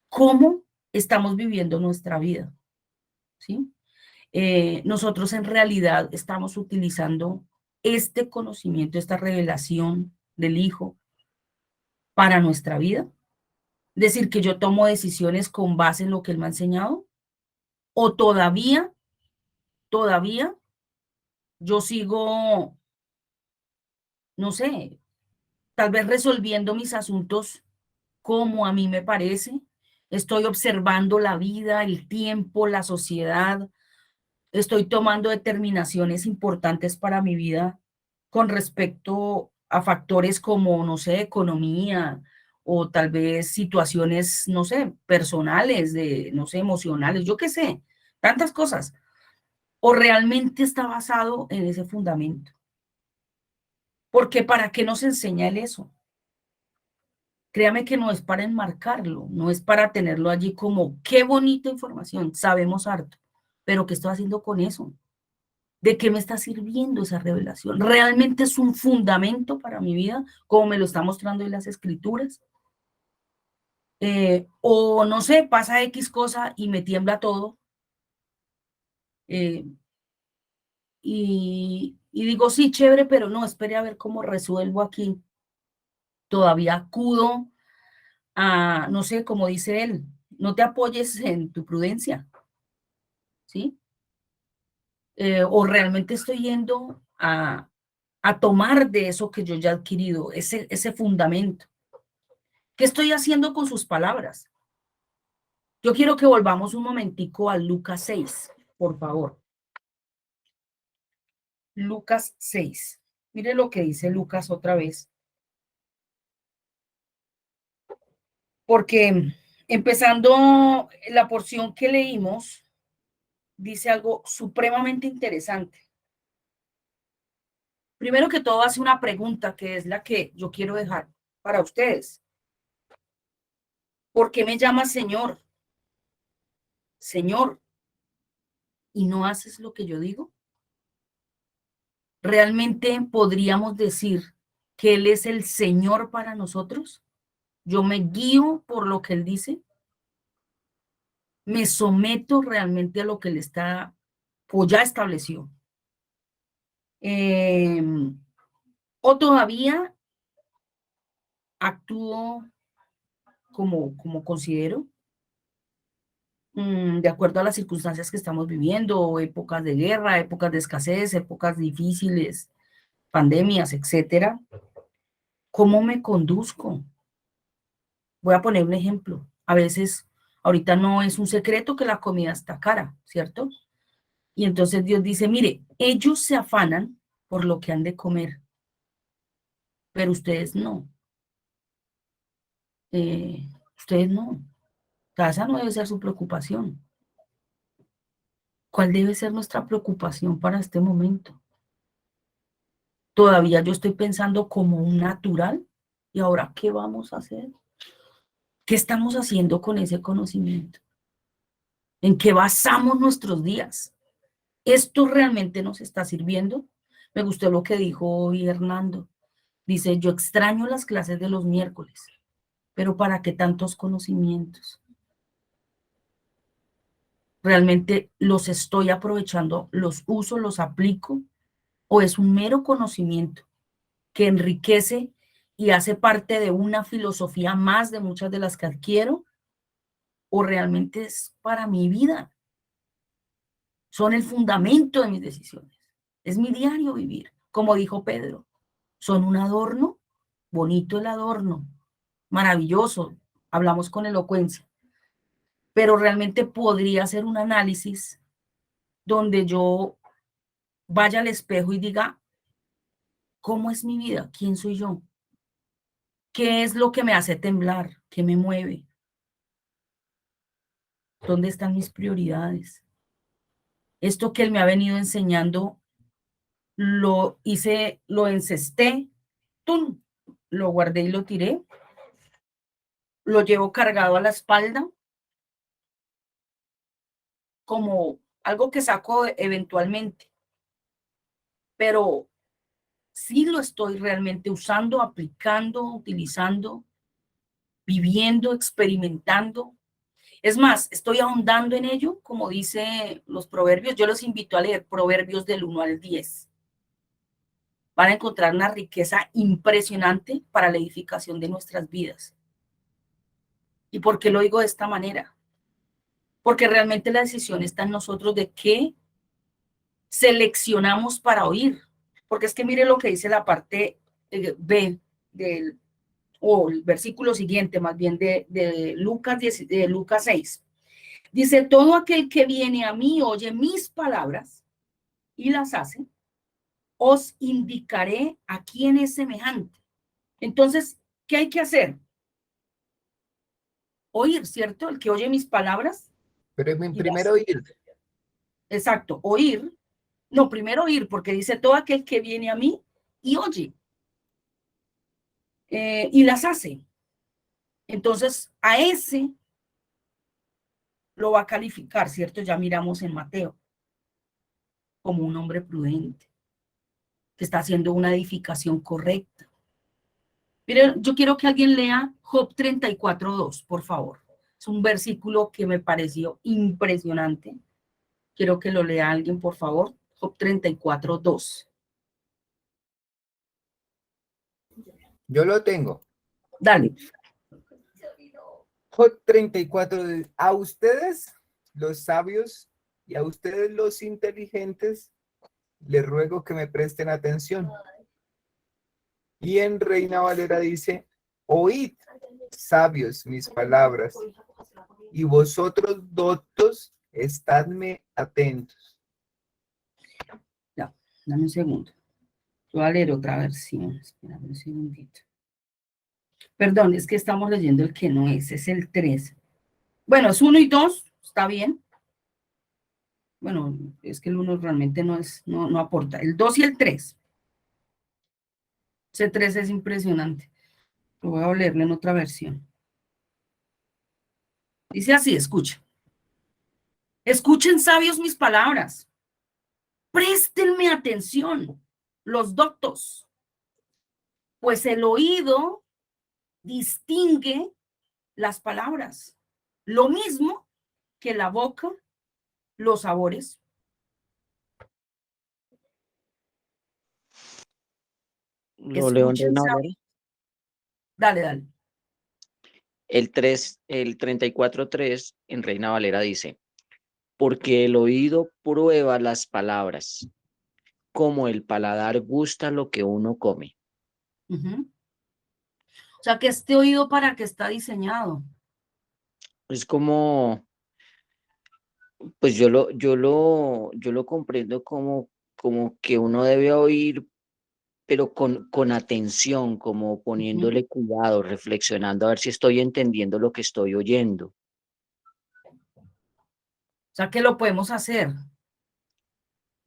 ¿Cómo estamos viviendo nuestra vida? ¿Sí? Nosotros en realidad estamos utilizando este conocimiento, esta revelación del Hijo para nuestra vida. Es decir, que yo tomo decisiones con base en lo que Él me ha enseñado, o todavía yo sigo, no sé, tal vez resolviendo mis asuntos como a mí me parece. Estoy observando la vida, el tiempo, la sociedad. Estoy tomando determinaciones importantes para mi vida con respecto a factores como, no sé, economía o tal vez situaciones, no sé, personales, no sé, emocionales, yo qué sé, tantas cosas. ¿O realmente está basado en ese fundamento? Porque ¿para qué nos enseña él eso? Créame que no es para enmarcarlo, no es para tenerlo allí como, qué bonita información, sabemos harto, pero ¿qué estoy haciendo con eso? ¿De qué me está sirviendo esa revelación? ¿Realmente es un fundamento para mi vida, como me lo está mostrando en las escrituras? O no sé, pasa X cosa y me tiembla todo. Y digo, sí, chévere, pero no, espere a ver cómo resuelvo aquí. Todavía acudo a, no sé, como dice él, no te apoyes en tu prudencia, ¿sí? O realmente estoy yendo a tomar de eso que yo ya he adquirido, ese fundamento. ¿Qué estoy haciendo con sus palabras? Yo quiero que volvamos un momentico a Lucas 6, por favor. Lucas 6. Mire lo que dice Lucas otra vez. Porque empezando la porción que leímos, dice algo supremamente interesante. Primero que todo hace una pregunta que es la que yo quiero dejar para ustedes. ¿Por qué me llamas Señor? Señor, ¿y no haces lo que yo digo? ¿Realmente podríamos decir que Él es el Señor para nosotros? ¿Yo me guío por lo que Él dice? ¿Me someto realmente a lo que Él está o ya estableció? ¿O todavía actúo como considero? De acuerdo a las circunstancias que estamos viviendo, épocas de guerra, épocas de escasez, épocas difíciles, pandemias, etcétera. ¿Cómo me conduzco? Voy a poner un ejemplo. A veces, ahorita no es un secreto que la comida está cara, ¿cierto? Y entonces Dios dice, mire, ellos se afanan por lo que han de comer, pero ustedes no. Ustedes no. Esa no debe ser su preocupación. ¿Cuál debe ser nuestra preocupación para este momento? Todavía yo estoy pensando como un natural. ¿Y ahora qué vamos a hacer? ¿Qué estamos haciendo con ese conocimiento? ¿En qué basamos nuestros días? ¿Esto realmente nos está sirviendo? Me gustó lo que dijo hoy Hernando. Dice, yo extraño las clases de los miércoles, pero ¿para qué tantos conocimientos? ¿Realmente los estoy aprovechando, los uso, los aplico? ¿O es un mero conocimiento que enriquece y hace parte de una filosofía más de muchas de las que adquiero? ¿O realmente es para mi vida? Son el fundamento de mis decisiones. Es mi diario vivir. Como dijo Pedro, son un adorno, bonito el adorno, maravilloso, hablamos con elocuencia, pero realmente podría ser un análisis donde yo vaya al espejo y diga, ¿cómo es mi vida? ¿Quién soy yo? ¿Qué es lo que me hace temblar? ¿Qué me mueve? ¿Dónde están mis prioridades? Esto que él me ha venido enseñando, lo hice, lo encesté, ¡tum! Lo guardé y lo tiré, lo llevo cargado a la espalda como algo que saco eventualmente, pero sí lo estoy realmente usando, aplicando, utilizando, viviendo, experimentando. Es más, estoy ahondando en ello, como dice los proverbios. Yo los invito a leer Proverbios del 1 al 10. Van a encontrar una riqueza impresionante para la edificación de nuestras vidas. ¿Y por qué lo digo de esta manera? Porque realmente la decisión está en nosotros de qué seleccionamos para oír. Porque es que mire lo que dice la parte B del, o el versículo siguiente, más bien de Lucas 6. Dice, todo aquel que viene a mí oye mis palabras y las hace, os indicaré a quién es semejante. Entonces, ¿qué hay que hacer? Oír, ¿cierto? El que oye mis palabras. Pero y primero las- oír. Exacto, oír. No, primero oír, porque dice todo aquel que viene a mí y oye. Y las hace. Entonces, a ese lo va a calificar, ¿cierto? Ya miramos en Mateo, como un hombre prudente, que está haciendo una edificación correcta. Miren, yo quiero que alguien lea Job 34:2, por favor. Es un versículo que me pareció impresionante. Quiero que lo lea alguien, por favor. Job 34:2. Yo lo tengo. Dale. Job 34. A ustedes, los sabios, y a ustedes, los inteligentes, les ruego que me presten atención. Y en Reina Valera dice, oíd, sabios, mis palabras, y vosotros, doctos, estadme atentos. Ya, dame un segundo. Voy a leer otra versión. Espera un segundito. Perdón, es que estamos leyendo el que no es el 3. Bueno, es 1 y 2, está bien. Bueno, es que el 1 realmente no aporta. El 2 y el 3. Ese 3 es impresionante. Lo voy a leerlo en otra versión. Dice así, escucha. Escuchen, sabios, mis palabras. Préstenme atención, los doctos, pues el oído distingue las palabras, lo mismo que la boca, los sabores. Lo leo en Escuchen, Reina Valera. dale. El 34:3 en Reina Valera dice, porque el oído prueba las palabras, como el paladar gusta lo que uno come. O sea, que este oído para qué está diseñado. Es como, pues yo lo comprendo como que uno debe oír, pero con atención, como poniéndole cuidado, reflexionando a ver si estoy entendiendo lo que estoy oyendo. O sea, que lo podemos hacer.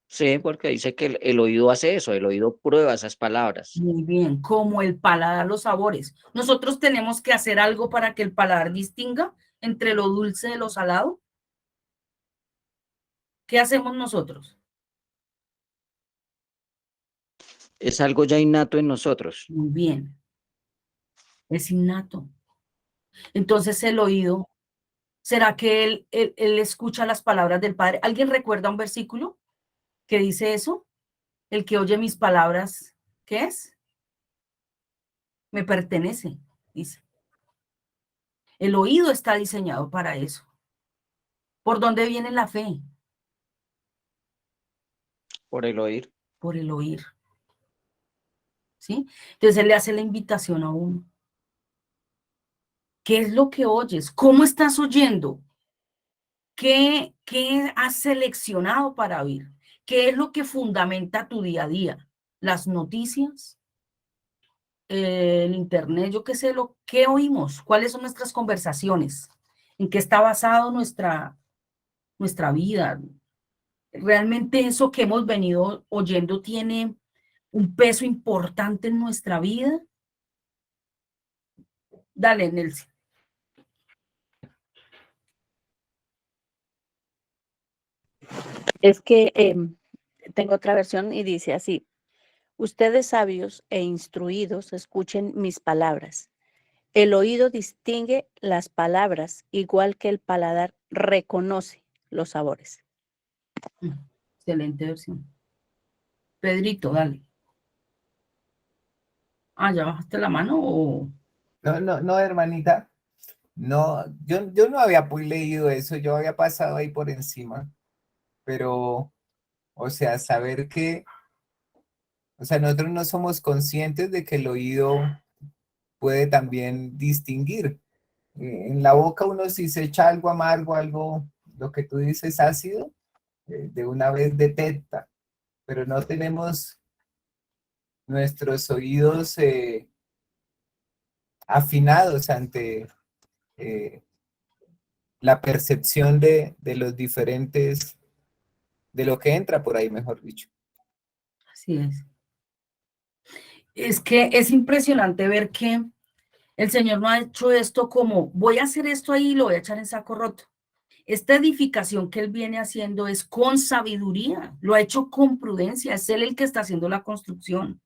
Sí, porque dice que el oído hace eso, el oído prueba esas palabras. Muy bien, como el paladar, los sabores. Nosotros tenemos que hacer algo para que el paladar distinga entre lo dulce de lo salado. ¿Qué hacemos nosotros? Es algo ya innato en nosotros. Muy bien, es innato. Entonces el oído, ¿será que él escucha las palabras del Padre? ¿Alguien recuerda un versículo que dice eso? El que oye mis palabras, ¿qué es? Me pertenece, dice. El oído está diseñado para eso. ¿Por dónde viene la fe? Por el oír. Por el oír. ¿Sí? Entonces él le hace la invitación a uno. ¿Qué es lo que oyes? ¿Cómo estás oyendo? ¿Qué has seleccionado para oír? ¿Qué es lo que fundamenta tu día a día? ¿Las noticias? ¿El internet? Yo qué sé, ¿qué oímos? ¿Cuáles son nuestras conversaciones? ¿En qué está basado nuestra vida? ¿Realmente eso que hemos venido oyendo tiene un peso importante en nuestra vida? Dale, Nelson. Es que tengo otra versión y dice así, ustedes sabios e instruidos escuchen mis palabras. El oído distingue las palabras igual que el paladar reconoce los sabores. Excelente versión. Pedrito, dale. Ah, ¿ya bajaste la mano o...? No, hermanita. No, yo no había leído eso, yo había pasado ahí por encima, pero, o sea, saber que, o sea, nosotros no somos conscientes de que el oído puede también distinguir. En la boca uno si se echa algo amargo, algo, lo que tú dices ácido, de una vez detecta, pero no tenemos nuestros oídos afinados ante la percepción de los diferentes, de lo que entra por ahí, mejor dicho. Así es. Es que es impresionante ver que el Señor no ha hecho esto como, voy a hacer esto ahí y lo voy a echar en saco roto. Esta edificación que Él viene haciendo es con sabiduría, lo ha hecho con prudencia, es Él el que está haciendo la construcción,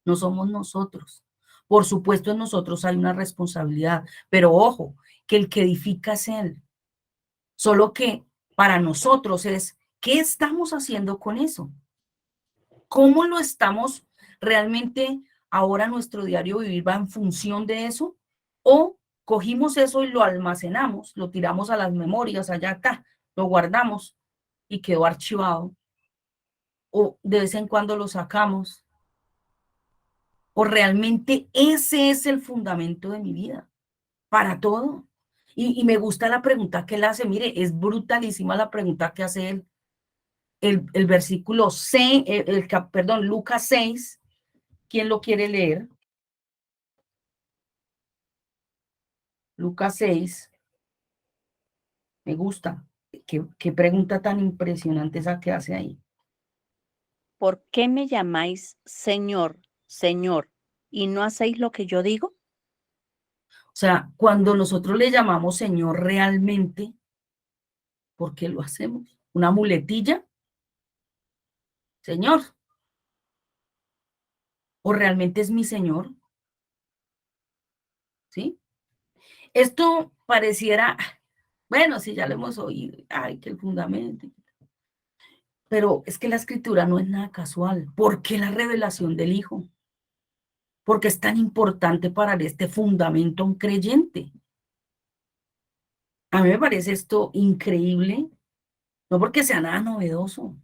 no somos nosotros. Por supuesto, en nosotros hay una responsabilidad, pero ojo, que el que edifica es Él. Solo que para nosotros es, ¿qué estamos haciendo con eso? ¿Cómo lo estamos realmente ahora nuestro diario vivir va en función de eso? ¿O cogimos eso y lo almacenamos, lo tiramos a las memorias allá acá, lo guardamos y quedó archivado? ¿O de vez en cuando lo sacamos? ¿O realmente ese es el fundamento de mi vida? Para todo. Y me gusta la pregunta que él hace. Mire, es brutalísima la pregunta que hace él. El versículo 6, perdón, Lucas 6. ¿Quién lo quiere leer? Lucas 6. Me gusta. Qué pregunta tan impresionante esa que hace ahí. ¿Por qué me llamáis Señor, Señor, y no hacéis lo que yo digo? O sea, cuando nosotros le llamamos Señor realmente, ¿por qué lo hacemos? ¿Una muletilla? Señor. ¿O realmente es mi Señor? ¿Sí? Esto pareciera, bueno, sí, ya lo hemos oído, ay, que el fundamento. Pero es que la escritura no es nada casual. ¿Por qué la revelación del Hijo? Porque es tan importante para este fundamento un creyente. A mí me parece esto increíble, no porque sea nada novedoso,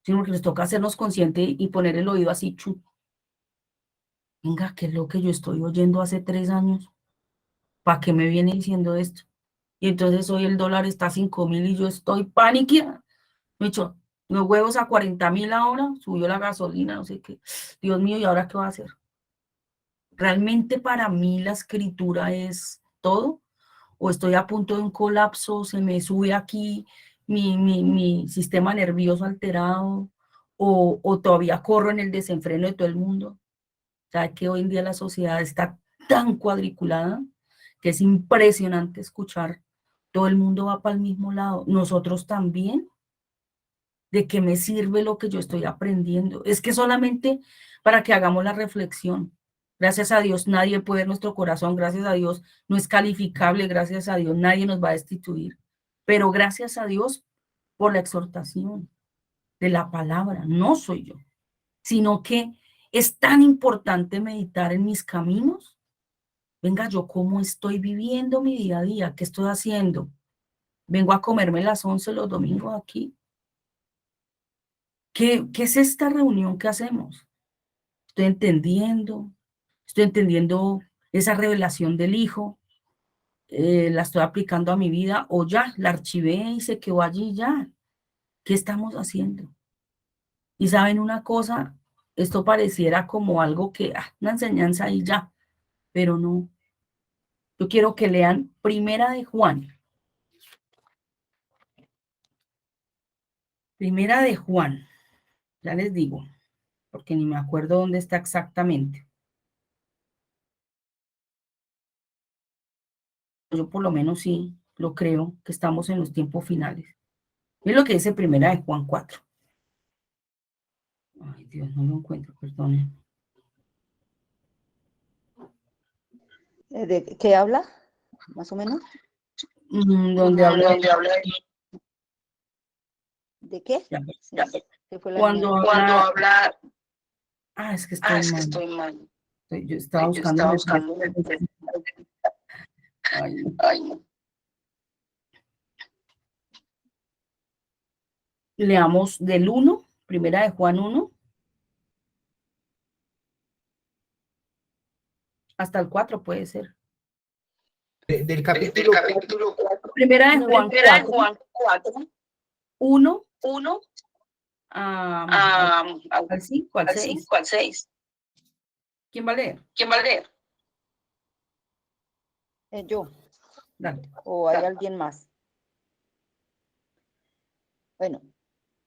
sino porque nos toca hacernos conscientes y poner el oído así, venga, ¿qué es lo que yo estoy oyendo hace 3 años? ¿Para qué me viene diciendo esto? Y entonces hoy el dólar está a 5.000 y yo estoy paniqueada. Me he dicho, los huevos a 40.000 ahora, subió la gasolina, no sé qué. Dios mío, ¿y ahora qué va a hacer? ¿Realmente para mí la escritura es todo? ¿O estoy a punto de un colapso? ¿Se me sube aquí mi sistema nervioso alterado? ¿O todavía corro en el desenfreno de todo el mundo? O sea, que hoy en día la sociedad está tan cuadriculada que es impresionante escuchar. Todo el mundo va para el mismo lado. Nosotros también. ¿De qué me sirve lo que yo estoy aprendiendo? Es que solamente para que hagamos la reflexión. Gracias a Dios, nadie puede ver nuestro corazón. Gracias a Dios, no es calificable. Gracias a Dios, nadie nos va a destituir. Pero gracias a Dios por la exhortación de la palabra. No soy yo, sino que es tan importante meditar en mis caminos. Venga, yo cómo estoy viviendo mi día a día, ¿qué estoy haciendo? Vengo a comerme las 11 los domingos aquí. ¿Qué es esta reunión que hacemos? Estoy entendiendo esa revelación del Hijo, la estoy aplicando a mi vida o ya, la archivé y se quedó allí ya. ¿Qué estamos haciendo? Y saben una cosa, esto pareciera como algo que, una enseñanza y ya, pero no. Yo quiero que lean Primera de Juan. Primera de Juan, ya les digo, porque ni me acuerdo dónde está exactamente. Yo por lo menos sí lo creo, que estamos en los tiempos finales. Es lo que dice Primera de Juan 4. Ay, Dios, no lo encuentro, perdone. ¿De qué habla? Más o menos. Donde habla ¿De qué? ya, Sí, ¿qué fue la cuando niña? habla, es que estoy mal. Yo estaba buscando. Ay, no. Leamos del 1, Primera de Juan 1, hasta el 4 puede ser. Del capítulo 4. Primera de Juan 4, 1 al 5, al 6. ¿Quién va a leer? Yo. Dale. ¿O hay alguien más? Bueno,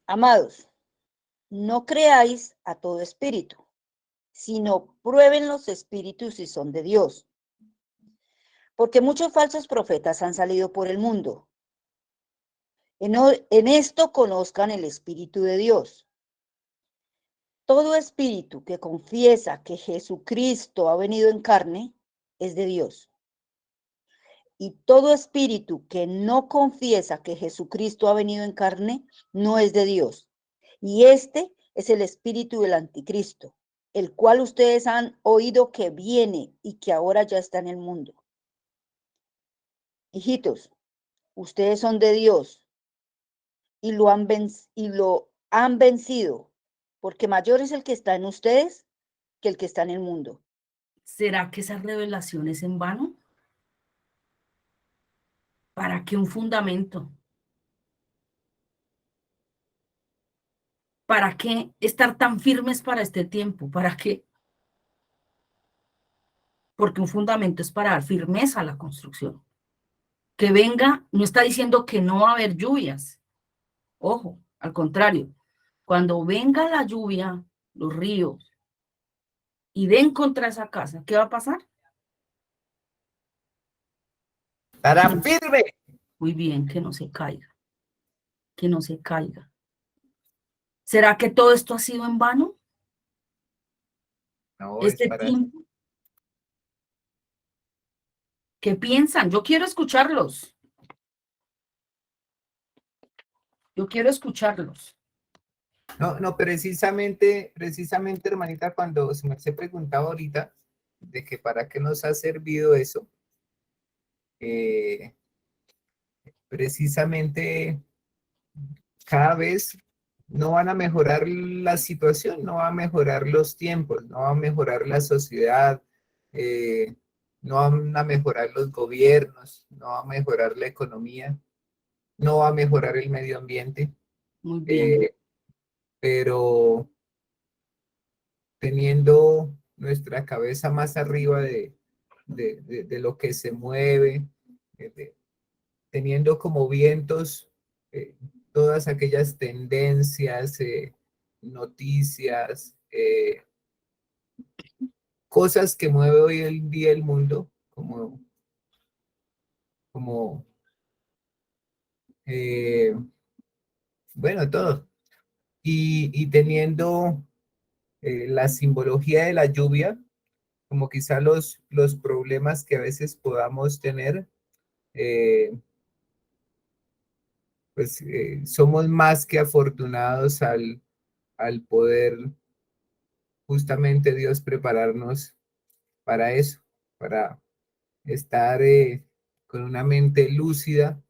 amados, no creáis a todo espíritu, sino prueben los espíritus si son de Dios. Porque muchos falsos profetas han salido por el mundo. En esto conozcan el Espíritu de Dios. Todo espíritu que confiesa que Jesucristo ha venido en carne es de Dios. Y todo espíritu que no confiesa que Jesucristo ha venido en carne no es de Dios. Y este es el espíritu del anticristo, el cual ustedes han oído que viene y que ahora ya está en el mundo. Hijitos, ustedes son de Dios y lo han vencido, porque mayor es el que está en ustedes que el que está en el mundo. ¿Será que esa revelación es en vano? ¿Para qué un fundamento? ¿Para qué estar tan firmes para este tiempo? ¿Para qué? Porque un fundamento es para dar firmeza a la construcción. Que venga, no está diciendo que no va a haber lluvias. Ojo, al contrario. Cuando venga la lluvia, los ríos, y den contra esa casa, ¿qué va a pasar? Estarán firmes. Muy bien, que no se caiga. Que no se caiga. ¿Será que todo esto ha sido en vano? No, es Este para tiempo. ¿Qué piensan? Yo quiero escucharlos. Yo quiero escucharlos. No, precisamente, hermanita, cuando se me se preguntaba ahorita de que para qué nos ha servido eso, precisamente cada vez no van a mejorar la situación, no va a mejorar los tiempos, no va a mejorar la sociedad, no van a mejorar los gobiernos, no va a mejorar la economía, no va a mejorar el medio ambiente, Muy bien. pero teniendo nuestra cabeza más arriba de lo que se mueve, teniendo como vientos todas aquellas tendencias, noticias, cosas que mueve hoy en día el mundo, como bueno, todo. Y teniendo la simbología de la lluvia, como quizá los problemas que a veces podamos tener, pues somos más que afortunados al poder justamente Dios prepararnos para eso, para estar con una mente lúcida,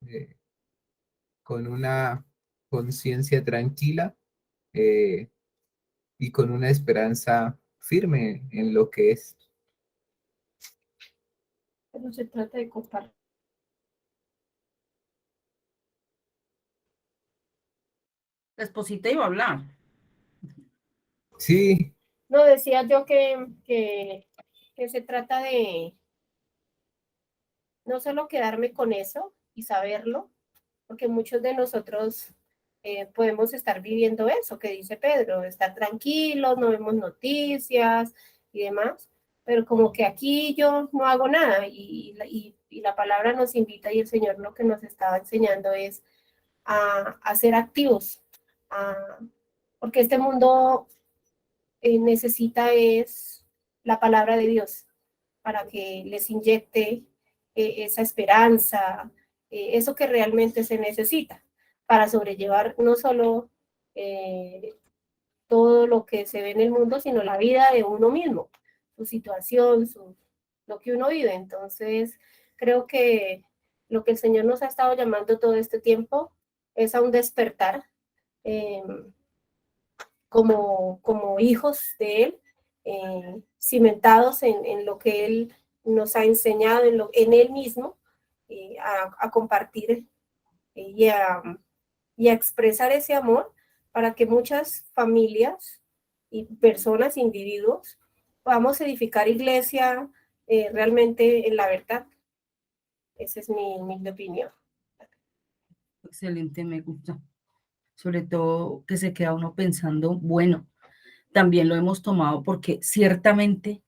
eh, con una conciencia tranquila eh, y con una esperanza firme en lo que es. Pero se trata de compartir. La esposita iba a hablar. Sí. No, decía yo que se trata de no solo quedarme con eso y saberlo, porque muchos de nosotros podemos estar viviendo eso que dice Pedro, estar tranquilos, no vemos noticias y demás, pero como que aquí yo no hago nada y la palabra nos invita y el Señor lo que nos estaba enseñando es a ser activos, porque este mundo necesita es la palabra de Dios para que les inyecte esa esperanza, eso que realmente se necesita para sobrellevar no solo todo lo que se ve en el mundo, sino la vida de uno mismo, su situación, lo que uno vive. Entonces, creo que lo que el Señor nos ha estado llamando todo este tiempo es a un despertar como hijos de Él, cimentados en lo que Él nos ha enseñado, en Él mismo, a compartir y a expresar ese amor para que muchas familias y personas, individuos, podamos edificar iglesia realmente en la verdad. Esa es mi opinión. Excelente, me gusta. Sobre todo que se queda uno pensando, bueno, también lo hemos tomado porque ciertamente,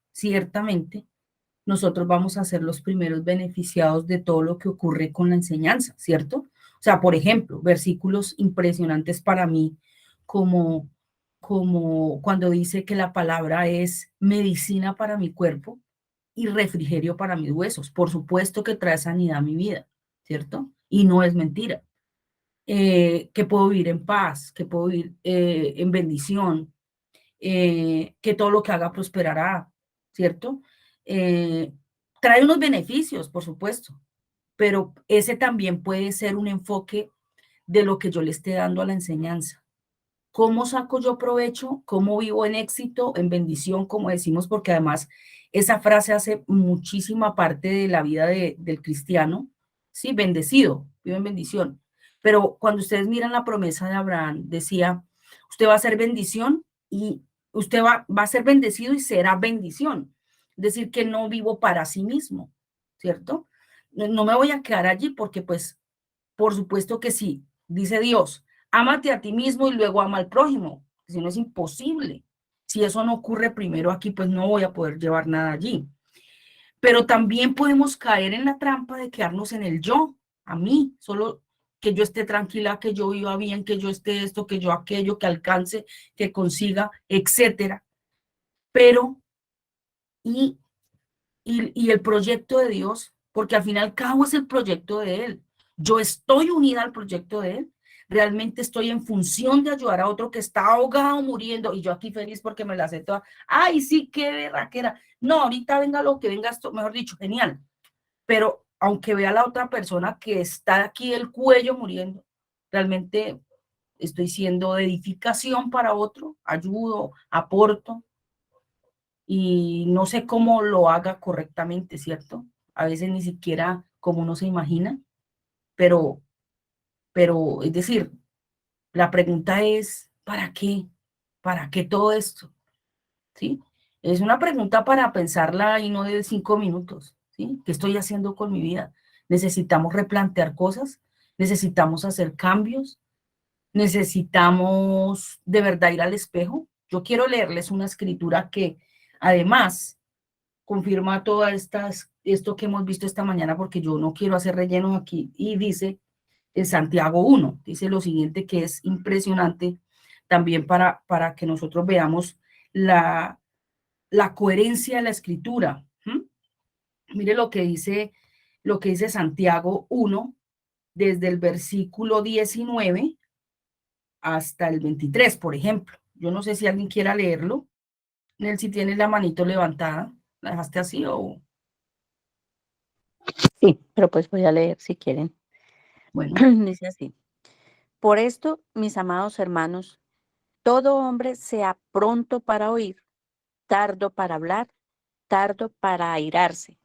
nosotros vamos a ser los primeros beneficiados de todo lo que ocurre con la enseñanza, ¿cierto? O sea, por ejemplo, versículos impresionantes para mí, como, como cuando dice que la palabra es medicina para mi cuerpo y refrigerio para mis huesos. Por supuesto que trae sanidad a mi vida, ¿cierto? Y no es mentira. Que puedo vivir en paz, que puedo vivir en bendición, que todo lo que haga prosperará, ¿cierto? Eh, Trae unos beneficios, por supuesto, pero ese también puede ser un enfoque de lo que yo le esté dando a la enseñanza. ¿Cómo saco yo provecho? ¿Cómo vivo en éxito, en bendición, como decimos? Porque además esa frase hace muchísima parte de la vida del cristiano. Sí, bendecido, vivo en bendición. Pero cuando ustedes miran la promesa de Abraham, decía, usted va a ser bendición y usted va a ser bendecido y será bendición. Es decir, que no vivo para sí mismo, ¿cierto? No me voy a quedar allí porque pues, por supuesto que sí, dice Dios, ámate a ti mismo y luego ama al prójimo, si no es imposible. Si eso no ocurre primero aquí, pues no voy a poder llevar nada allí. Pero también podemos caer en la trampa de quedarnos en el yo, a mí, solo que yo esté tranquila, que yo viva bien, que yo esté esto, que yo aquello, que alcance, que consiga, etcétera. Pero, y el proyecto de Dios, porque al final cada uno es el proyecto de Él. Yo estoy unida al proyecto de Él. Realmente estoy en función de ayudar a otro que está ahogado, muriendo, y yo aquí feliz porque me la sé toda. Ay, sí, qué berraquera. No, ahorita venga lo que venga, esto, mejor dicho, genial. Pero aunque vea a la otra persona que está aquí el cuello muriendo, realmente estoy siendo de edificación para otro, ayudo, aporto, y no sé cómo lo haga correctamente, ¿cierto? A veces ni siquiera como uno se imagina, pero, es decir, la pregunta es, ¿para qué? ¿Para qué todo esto? ¿Sí? Es una pregunta para pensarla y no de 5 minutos, ¿sí? ¿Qué estoy haciendo con mi vida? Necesitamos replantear cosas, necesitamos hacer cambios, necesitamos de verdad ir al espejo. Yo quiero leerles una escritura que además confirma esto que hemos visto esta mañana, porque yo no quiero hacer rellenos aquí, y dice en Santiago 1, dice lo siguiente que es impresionante también para que nosotros veamos la coherencia de la escritura. Mire lo que dice Santiago 1, desde el versículo 19 hasta el 23, por ejemplo. Yo no sé si alguien quiera leerlo. Nel, si tienes la manito levantada, ¿la dejaste así o...? Sí, pero pues voy a leer si quieren. Bueno. Dice así. Por esto, mis amados hermanos, todo hombre sea pronto para oír, tardo para hablar, tardo para airarse,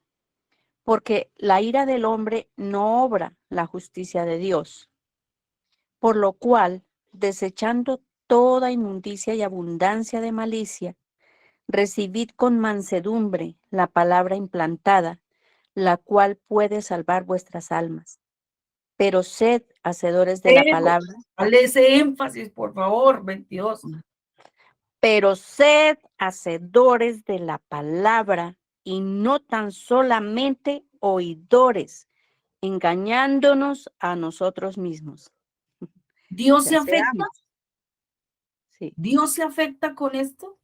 porque la ira del hombre no obra la justicia de Dios. Por lo cual, desechando toda inmundicia y abundancia de malicia, recibid con mansedumbre la palabra implantada, la cual puede salvar vuestras almas. Pero sed hacedores de la palabra. Dale ese énfasis, por favor, 22. Pero sed hacedores de la palabra y no tan solamente oidores, engañándonos a nosotros mismos. ¿Dios se afecta? Sí. ¿Dios se afecta con esto?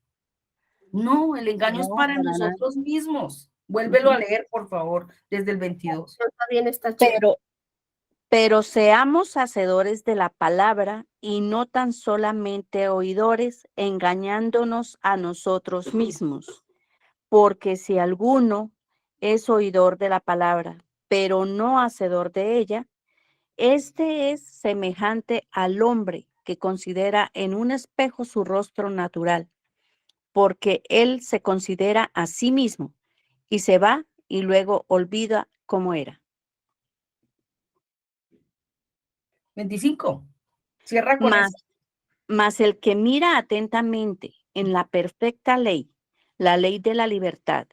No, el engaño es para nosotros mismos. Vuélvelo a leer, por favor, desde el 22. También está Pero seamos hacedores de la palabra y no tan solamente oidores, engañándonos a nosotros mismos. Porque si alguno es oidor de la palabra, pero no hacedor de ella, este es semejante al hombre que considera en un espejo su rostro natural, porque él se considera a sí mismo y se va y luego olvida cómo era. 25. Cierra con eso. Mas el que mira atentamente en la perfecta ley, la ley de la libertad,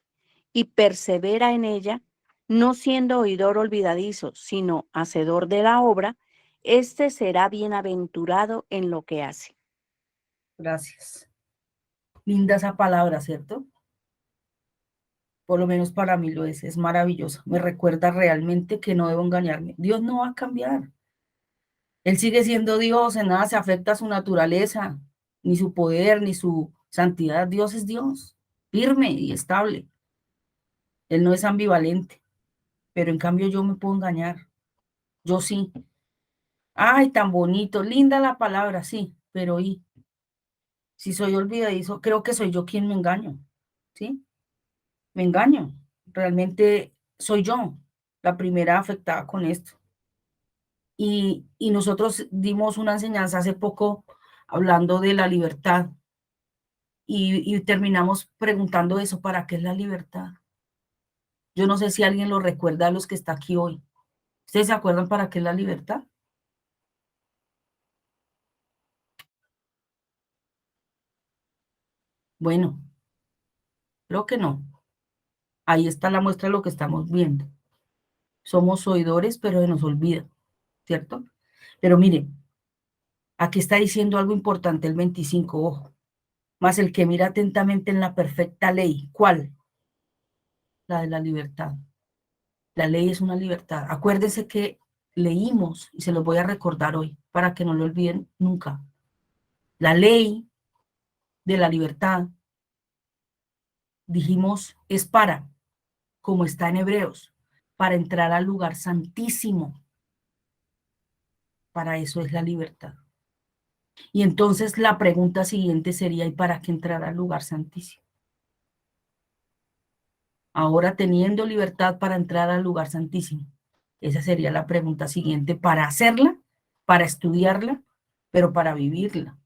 y persevera en ella, no siendo oidor olvidadizo, sino hacedor de la obra, Este será bienaventurado en lo que hace. Gracias. Linda esa palabra, ¿cierto? Por lo menos para mí lo es maravilloso. Me recuerda realmente que no debo engañarme. Dios no va a cambiar. Él sigue siendo Dios, en nada se afecta a su naturaleza, ni su poder, ni su santidad. Dios es Dios, firme y estable. Él no es ambivalente, pero en cambio yo me puedo engañar. Yo sí. Ay, tan bonito, linda la palabra, sí, pero si soy olvidadizo, creo que soy yo quien me engaño, ¿sí? Me engaño. Realmente soy yo la primera afectada con esto. Y nosotros dimos una enseñanza hace poco hablando de la libertad y terminamos preguntando eso, ¿para qué es la libertad? Yo no sé si alguien lo recuerda a los que está aquí hoy. ¿Ustedes se acuerdan para qué es la libertad? Bueno, creo que no. Ahí está la muestra de lo que estamos viendo. Somos oidores, pero se nos olvida, ¿cierto? Pero miren, aquí está diciendo algo importante el 25, ojo. Mas el que mira atentamente en la perfecta ley, ¿cuál? La de la libertad. La ley es una libertad. Acuérdense que leímos, y se los voy a recordar hoy, para que no lo olviden nunca. La ley de la libertad, dijimos, es para, como está en Hebreos, para entrar al lugar santísimo. Para eso es la libertad. Y entonces la pregunta siguiente sería, ¿y para qué entrar al lugar santísimo? Ahora teniendo libertad para entrar al lugar santísimo. Esa sería la pregunta siguiente, para hacerla, para estudiarla, pero para vivirla.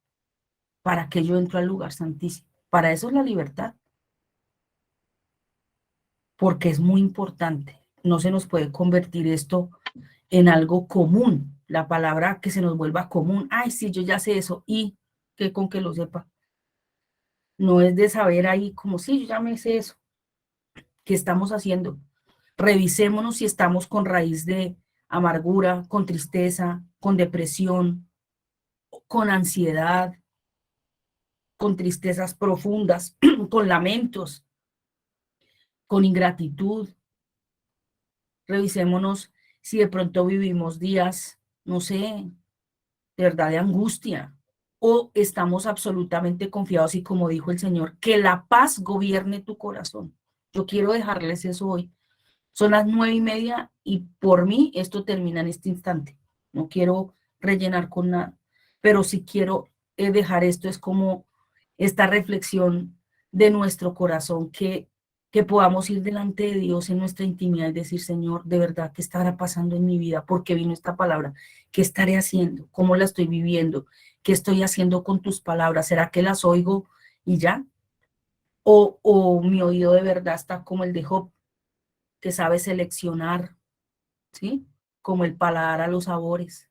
¿Para qué yo entro al lugar santísimo? Para eso es la libertad. Porque es muy importante. No se nos puede convertir esto en algo común. La palabra que se nos vuelva común. Ay, sí, yo ya sé eso. ¿Y qué con que lo sepa? No es de saber ahí como, sí, yo ya me sé eso. ¿Qué estamos haciendo? Revisémonos si estamos con raíz de amargura, con tristeza, con depresión, con ansiedad, con tristezas profundas, con lamentos, con ingratitud. Revisémonos si de pronto vivimos días, no sé, de verdad de angustia, o estamos absolutamente confiados y como dijo el Señor, que la paz gobierne tu corazón. Yo quiero dejarles eso hoy. Son las 9:30 y por mí esto termina en este instante. No quiero rellenar con nada, pero sí quiero dejar esto, es como esta reflexión de nuestro corazón, que podamos ir delante de Dios en nuestra intimidad y decir, Señor, de verdad, ¿qué estará pasando en mi vida? ¿Por qué vino esta palabra? ¿Qué estaré haciendo? ¿Cómo la estoy viviendo? ¿Qué estoy haciendo con tus palabras? ¿Será que las oigo y ya? ¿O mi oído de verdad está como el de Job, que sabe seleccionar, ¿sí? Como el paladar a los sabores?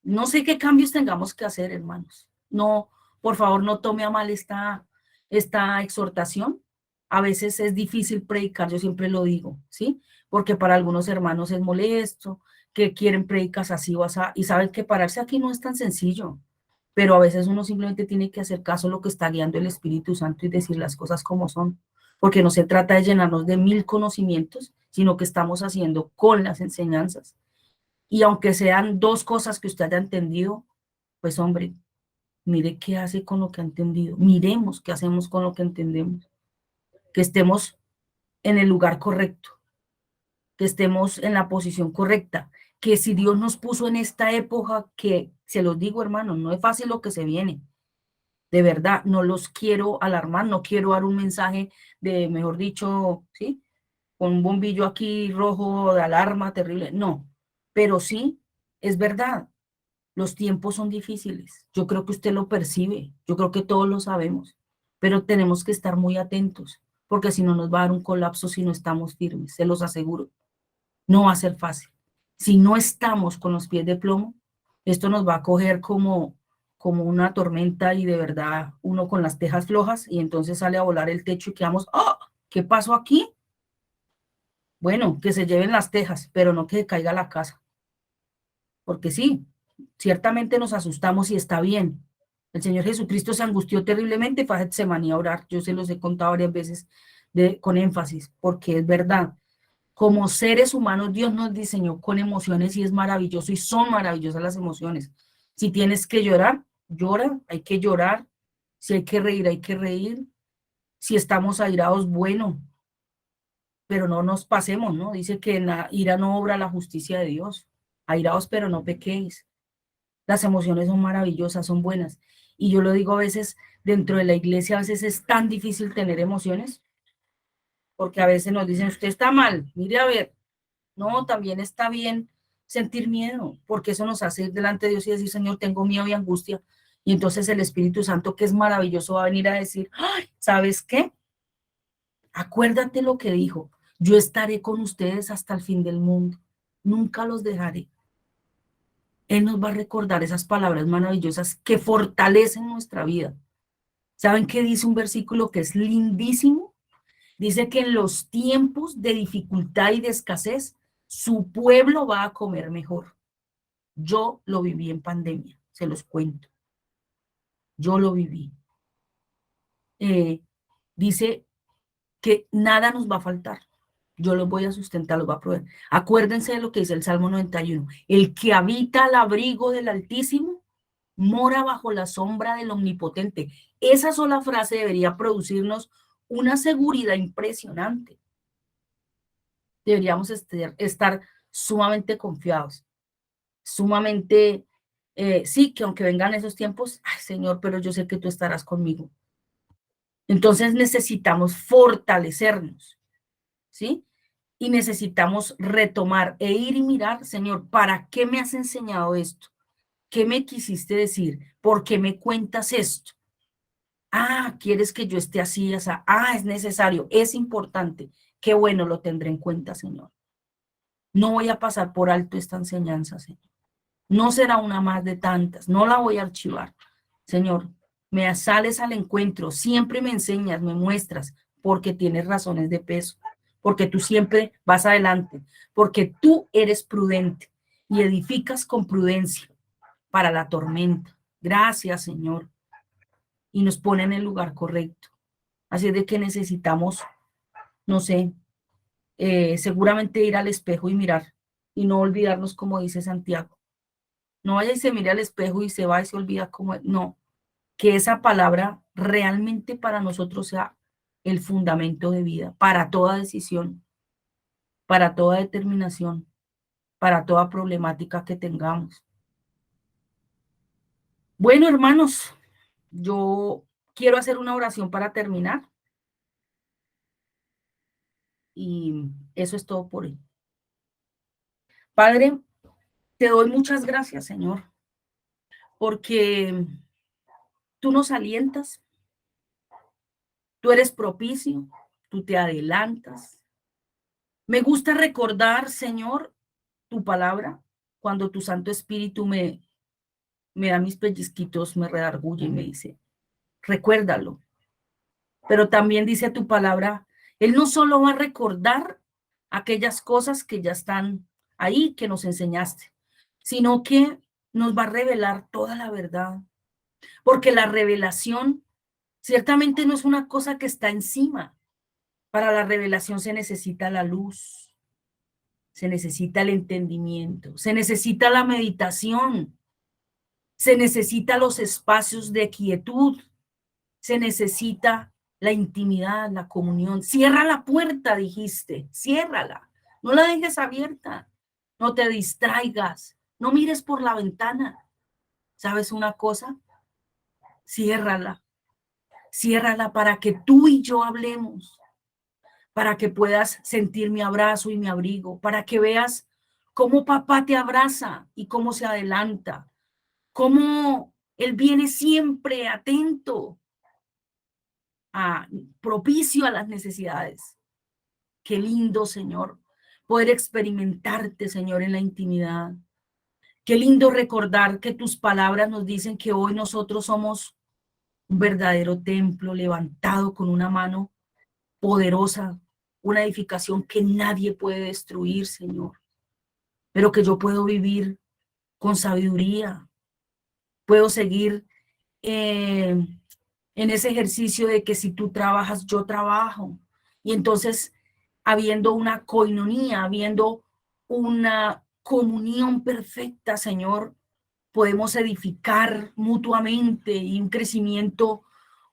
No sé qué cambios tengamos que hacer, hermanos. No, por favor, no tome a mal esta exhortación. A veces es difícil predicar, yo siempre lo digo, ¿sí? Porque para algunos hermanos es molesto, que quieren predicas así o así, y saben que pararse aquí no es tan sencillo, pero a veces uno simplemente tiene que hacer caso a lo que está guiando el Espíritu Santo y decir las cosas como son, porque no se trata de llenarnos de 1000 conocimientos, sino que estamos haciendo con las enseñanzas. Y aunque sean 2 cosas que usted haya entendido, pues hombre, mire qué hace con lo que ha entendido. Miremos qué hacemos con lo que entendemos. Que estemos en el lugar correcto, que estemos en la posición correcta, que si Dios nos puso en esta época, que se los digo, hermanos, no es fácil lo que se viene. De verdad, no los quiero alarmar, no quiero dar un mensaje de, mejor dicho, ¿sí? Con un bombillo aquí rojo de alarma terrible. No, pero sí, es verdad. Los tiempos son difíciles. Yo creo que usted lo percibe. Yo creo que todos lo sabemos. Pero tenemos que estar muy atentos, porque si no nos va a dar un colapso si no estamos firmes, se los aseguro. No va a ser fácil. Si no estamos con los pies de plomo, esto nos va a coger como una tormenta y de verdad uno con las tejas flojas y entonces sale a volar el techo y quedamos, ¡oh! ¿Qué pasó aquí? Bueno, que se lleven las tejas, pero no que caiga la casa. porque sí, ciertamente nos asustamos y está bien. El Señor Jesucristo se angustió terriblemente, fue a Getsemaní a orar. Yo se los he contado varias veces con énfasis, porque es verdad. Como seres humanos, Dios nos diseñó con emociones y es maravilloso y son maravillosas las emociones. Si tienes que llorar, llora, hay que llorar. Si hay que reír, hay que reír. Si estamos airados, bueno, pero no nos pasemos, ¿no? Dice que en la ira no obra la justicia de Dios. Airaos, pero no pequéis. Las emociones son maravillosas, son buenas. Y yo lo digo a veces, dentro de la iglesia, a veces es tan difícil tener emociones, porque a veces nos dicen, usted está mal, mire a ver. No, también está bien sentir miedo, porque eso nos hace ir delante de Dios y decir, Señor, tengo miedo y angustia. Y entonces el Espíritu Santo, que es maravilloso, va a venir a decir, ¡ay! ¿Sabes qué? Acuérdate lo que dijo, yo estaré con ustedes hasta el fin del mundo, nunca los dejaré. Él nos va a recordar esas palabras maravillosas que fortalecen nuestra vida. ¿Saben qué dice un versículo que es lindísimo? Dice que en los tiempos de dificultad y de escasez, su pueblo va a comer mejor. Yo lo viví en pandemia, se los cuento. Yo lo viví. Dice que nada nos va a faltar. Yo los voy a sustentar, los voy a proveer. Acuérdense de lo que dice el Salmo 91. El que habita al abrigo del Altísimo mora bajo la sombra del Omnipotente. Esa sola frase debería producirnos una seguridad impresionante. Deberíamos estar sumamente confiados, sumamente, sí, que aunque vengan esos tiempos, ay Señor, pero yo sé que tú estarás conmigo. Entonces necesitamos fortalecernos, ¿sí? Y necesitamos retomar e ir y mirar, Señor, ¿para qué me has enseñado esto? ¿Qué me quisiste decir? ¿Por qué me cuentas esto? Ah, ¿quieres que yo esté así? O sea, es necesario, es importante. Qué bueno, lo tendré en cuenta, Señor. No voy a pasar por alto esta enseñanza, Señor. No será una más de tantas, no la voy a archivar. Señor, me sales al encuentro, siempre me enseñas, me muestras, porque tienes razones de peso, porque tú siempre vas adelante, porque tú eres prudente y edificas con prudencia para la tormenta. Gracias, Señor. Y nos pone en el lugar correcto. Así es de que necesitamos, no sé, seguramente ir al espejo y mirar y no olvidarnos como dice Santiago. No vaya y se mire al espejo y se va y se olvida cómo es. No, que esa palabra realmente para nosotros sea el fundamento de vida, para toda decisión, para toda determinación, para toda problemática que tengamos. Bueno, hermanos, yo quiero hacer una oración para terminar. Y eso es todo por hoy. Padre, te doy muchas gracias, Señor, porque tú nos alientas, tú eres propicio, tú te adelantas. Me gusta recordar, Señor, tu palabra, cuando tu Santo Espíritu me da mis pellizquitos, me redarguye y me dice, recuérdalo. Pero también dice tu palabra, Él no solo va a recordar aquellas cosas que ya están ahí, que nos enseñaste, sino que nos va a revelar toda la verdad. Porque la revelación ciertamente no es una cosa que está encima. Para la revelación se necesita la luz, se necesita el entendimiento, se necesita la meditación, se necesita los espacios de quietud, se necesita la intimidad, la comunión. Cierra la puerta, dijiste, ciérrala, no la dejes abierta, no te distraigas, no mires por la ventana. ¿Sabes una cosa? Ciérrala para que tú y yo hablemos, para que puedas sentir mi abrazo y mi abrigo, para que veas cómo papá te abraza y cómo se adelanta, cómo él viene siempre atento, propicio a las necesidades. Qué lindo, Señor, poder experimentarte, Señor, en la intimidad. Qué lindo recordar que tus palabras nos dicen que hoy nosotros somos un verdadero templo levantado con una mano poderosa, una edificación que nadie puede destruir, Señor, pero que yo puedo vivir con sabiduría. Puedo seguir en ese ejercicio de que si tú trabajas, yo trabajo. Y entonces, habiendo una coinonía, habiendo una comunión perfecta, Señor, podemos edificar mutuamente y un crecimiento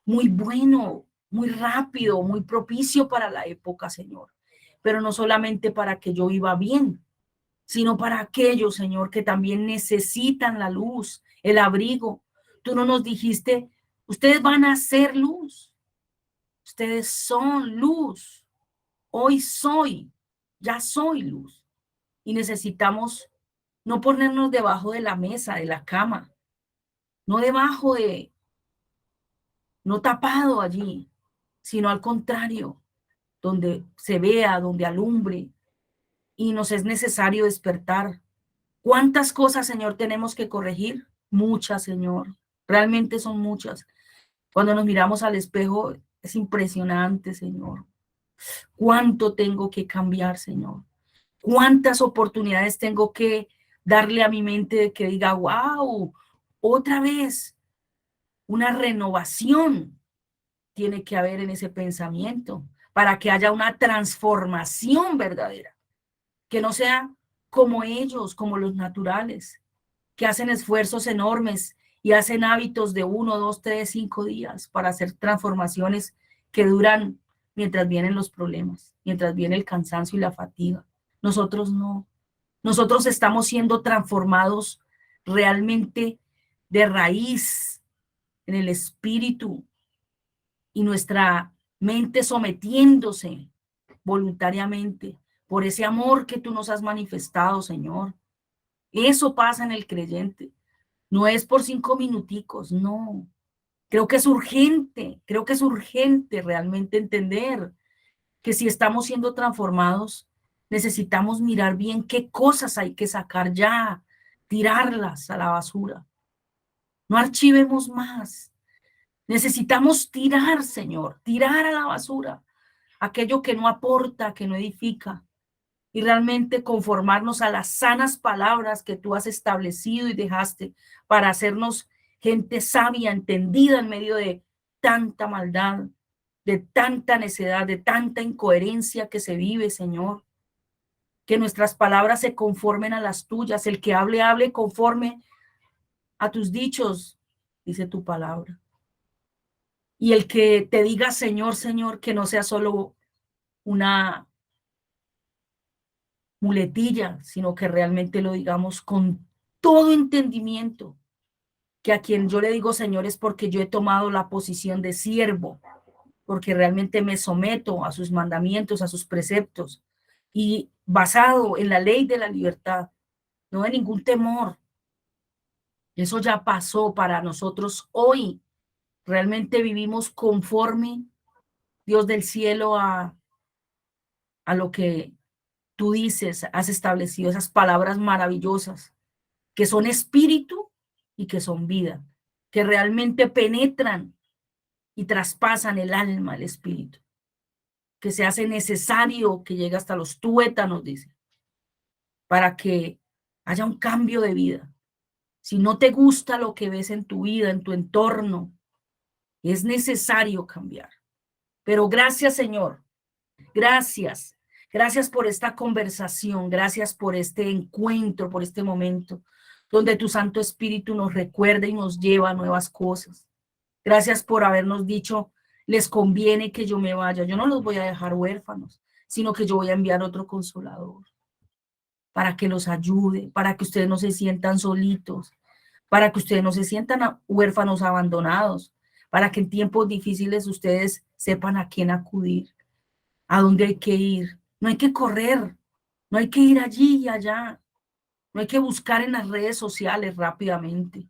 muy bueno, muy rápido, muy propicio para la época, Señor. Pero no solamente para que yo viva bien, sino para aquellos, Señor, que también necesitan la luz, el abrigo. Tú no nos dijiste, ustedes van a ser luz, ustedes son luz. Hoy ya soy luz. Y necesitamos no ponernos debajo de la mesa, de la cama, no debajo de, no tapado allí, sino al contrario, donde se vea, donde alumbre, y nos es necesario despertar. ¿Cuántas cosas, Señor, tenemos que corregir? Muchas, Señor. Realmente son muchas. Cuando nos miramos al espejo, es impresionante, Señor. ¿Cuánto tengo que cambiar, Señor? ¿Cuántas oportunidades tengo que darle a mi mente de que diga, wow, otra vez, una renovación tiene que haber en ese pensamiento para que haya una transformación verdadera, que no sea como ellos, como los naturales, que hacen esfuerzos enormes y hacen hábitos de 1, 2, 3, 5 días para hacer transformaciones que duran mientras vienen los problemas, mientras viene el cansancio y la fatiga. Nosotros no. Nosotros estamos siendo transformados realmente de raíz en el espíritu y nuestra mente sometiéndose voluntariamente por ese amor que tú nos has manifestado, Señor. Eso pasa en el creyente. No es por 5 minuticos, no. Creo que es urgente realmente entender que si estamos siendo transformados, necesitamos mirar bien qué cosas hay que sacar ya, tirarlas a la basura. No archivemos más. Necesitamos tirar, Señor, tirar a la basura aquello que no aporta, que no edifica, y realmente conformarnos a las sanas palabras que tú has establecido y dejaste para hacernos gente sabia, entendida en medio de tanta maldad, de tanta necedad, de tanta incoherencia que se vive, Señor. Que nuestras palabras se conformen a las tuyas. El que hable, hable conforme a tus dichos, dice tu palabra. Y el que te diga, Señor, Señor, que no sea solo una muletilla, sino que realmente lo digamos con todo entendimiento, que a quien yo le digo Señor es porque yo he tomado la posición de siervo, porque realmente me someto a sus mandamientos, a sus preceptos, y basado en la ley de la libertad, no de ningún temor. Eso ya pasó para nosotros hoy. Realmente vivimos conforme, Dios del cielo, a lo que tú dices, has establecido esas palabras maravillosas, que son espíritu y que son vida, que realmente penetran y traspasan el alma, el espíritu, que se hace necesario que llegue hasta los tuétanos, dice, para que haya un cambio de vida. Si no te gusta lo que ves en tu vida, en tu entorno, es necesario cambiar. Pero gracias, Señor. Gracias. Gracias por esta conversación. Gracias por este encuentro, por este momento donde tu Santo Espíritu nos recuerda y nos lleva a nuevas cosas. Gracias por habernos dicho, les conviene que yo me vaya. Yo no los voy a dejar huérfanos, sino que yo voy a enviar otro consolador para que los ayude, para que ustedes no se sientan solitos, para que ustedes no se sientan huérfanos abandonados, para que en tiempos difíciles ustedes sepan a quién acudir, a dónde hay que ir. No hay que correr, no hay que ir allí y allá, no hay que buscar en las redes sociales rápidamente.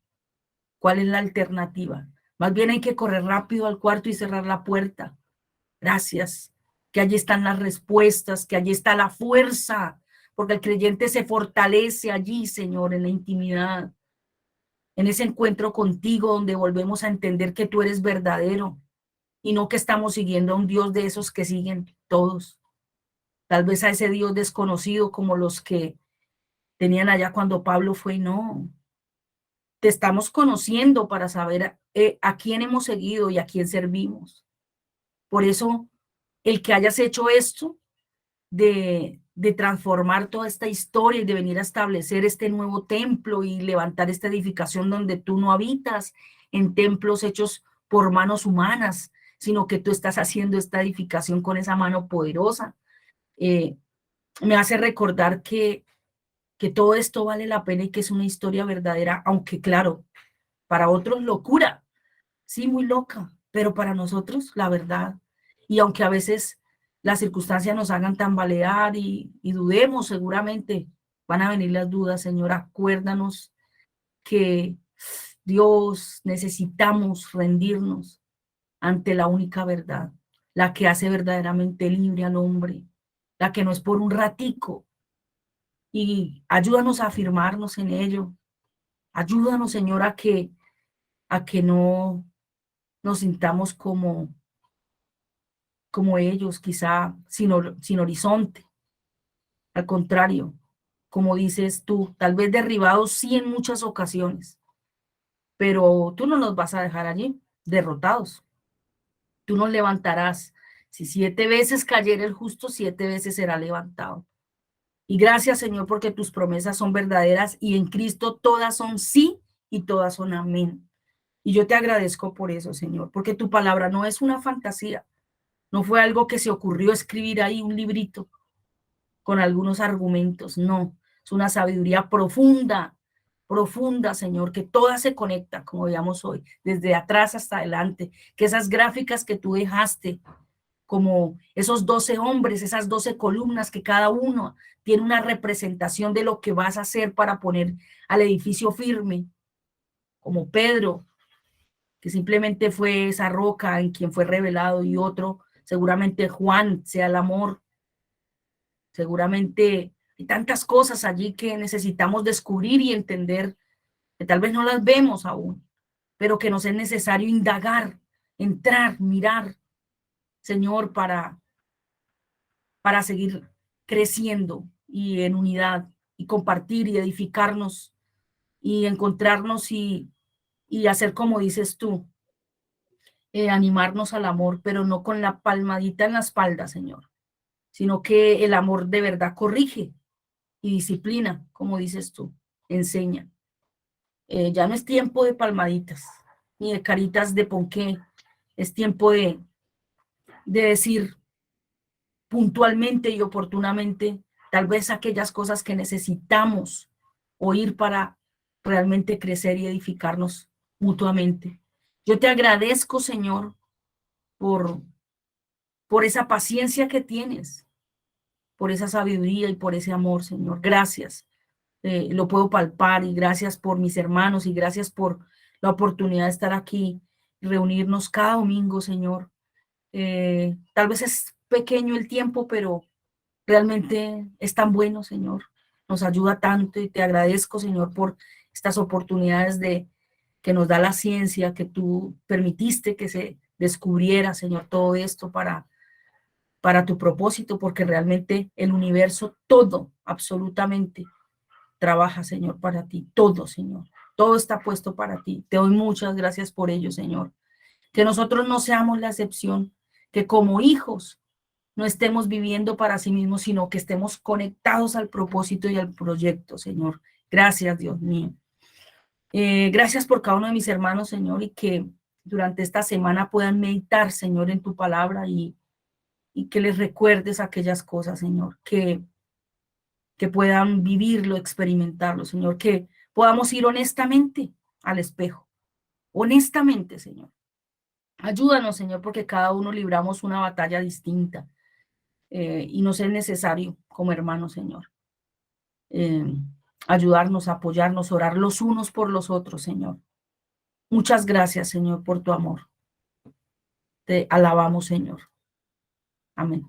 ¿Cuál es la alternativa? Más bien hay que correr rápido al cuarto y cerrar la puerta. Gracias, que allí están las respuestas, que allí está la fuerza, porque el creyente se fortalece allí, Señor, en la intimidad, en ese encuentro contigo donde volvemos a entender que tú eres verdadero y no que estamos siguiendo a un Dios de esos que siguen todos. Tal vez a ese Dios desconocido como los que tenían allá cuando Pablo fue, no. Te estamos conociendo para saber a quién hemos seguido y a quién servimos. Por eso, el que hayas hecho esto, de transformar toda esta historia y de venir a establecer este nuevo templo y levantar esta edificación donde tú no habitas en templos hechos por manos humanas, sino que tú estás haciendo esta edificación con esa mano poderosa. Me hace recordar que todo esto vale la pena y que es una historia verdadera, aunque claro, para otros locura, sí, muy loca, pero para nosotros la verdad. Y aunque a veces las circunstancias nos hagan tambalear y dudemos, seguramente van a venir las dudas, Señor, acuérdanos que Dios, necesitamos rendirnos ante la única verdad, la que hace verdaderamente libre al hombre, la que no es por un ratico. Y ayúdanos a afirmarnos en ello. Ayúdanos, Señor, a que no nos sintamos como ellos, quizá sin horizonte. Al contrario, como dices tú, tal vez derribados sí en muchas ocasiones, pero tú no nos vas a dejar allí derrotados. Tú nos levantarás. Si 7 veces cayera el justo, 7 veces será levantado. Y gracias, Señor, porque tus promesas son verdaderas y en Cristo todas son sí y todas son amén. Y yo te agradezco por eso, Señor, porque tu palabra no es una fantasía, no fue algo que se ocurrió escribir ahí un librito con algunos argumentos, no, es una sabiduría profunda, profunda, Señor, que toda se conecta, como veíamos hoy, desde atrás hasta adelante, que esas gráficas que tú dejaste, como esos 12 hombres, esas 12 columnas, que cada uno tiene una representación de lo que vas a hacer para poner al edificio firme, como Pedro, que simplemente fue esa roca en quien fue revelado, y otro, seguramente Juan, sea el amor. Seguramente hay tantas cosas allí que necesitamos descubrir y entender, que tal vez no las vemos aún, pero que nos es necesario indagar, entrar, mirar, Señor, para seguir creciendo y en unidad y compartir y edificarnos y encontrarnos y hacer como dices tú, animarnos al amor, pero no con la palmadita en la espalda, Señor, sino que el amor de verdad corrige y disciplina, como dices tú, enseña. Ya no es tiempo de palmaditas ni de caritas de ponqué, es tiempo de decir puntualmente y oportunamente tal vez aquellas cosas que necesitamos oír para realmente crecer y edificarnos mutuamente. Yo te agradezco, Señor, por esa paciencia que tienes, por esa sabiduría y por ese amor, Señor. Gracias. Lo puedo palpar, y gracias por mis hermanos y gracias por la oportunidad de estar aquí, reunirnos cada domingo, Señor. Tal vez es pequeño el tiempo, pero realmente es tan bueno, Señor. Nos ayuda tanto y te agradezco, Señor, por estas oportunidades que nos da la ciencia, que tú permitiste que se descubriera, Señor, todo esto para tu propósito, porque realmente el universo, todo, absolutamente, trabaja, Señor, para ti. Todo, Señor. Todo está puesto para ti. Te doy muchas gracias por ello, Señor. Que nosotros no seamos la excepción, que como hijos no estemos viviendo para sí mismos, sino que estemos conectados al propósito y al proyecto, Señor. Gracias, Dios mío. Gracias por cada uno de mis hermanos, Señor, y que durante esta semana puedan meditar, Señor, en tu palabra y que les recuerdes aquellas cosas, Señor, que puedan vivirlo, experimentarlo, Señor, que podamos ir honestamente al espejo, honestamente, Señor. Ayúdanos, Señor, porque cada uno libramos una batalla distinta y nos es necesario como hermanos, Señor, ayudarnos, apoyarnos, orar los unos por los otros, Señor. Muchas gracias, Señor, por tu amor. Te alabamos, Señor. Amén.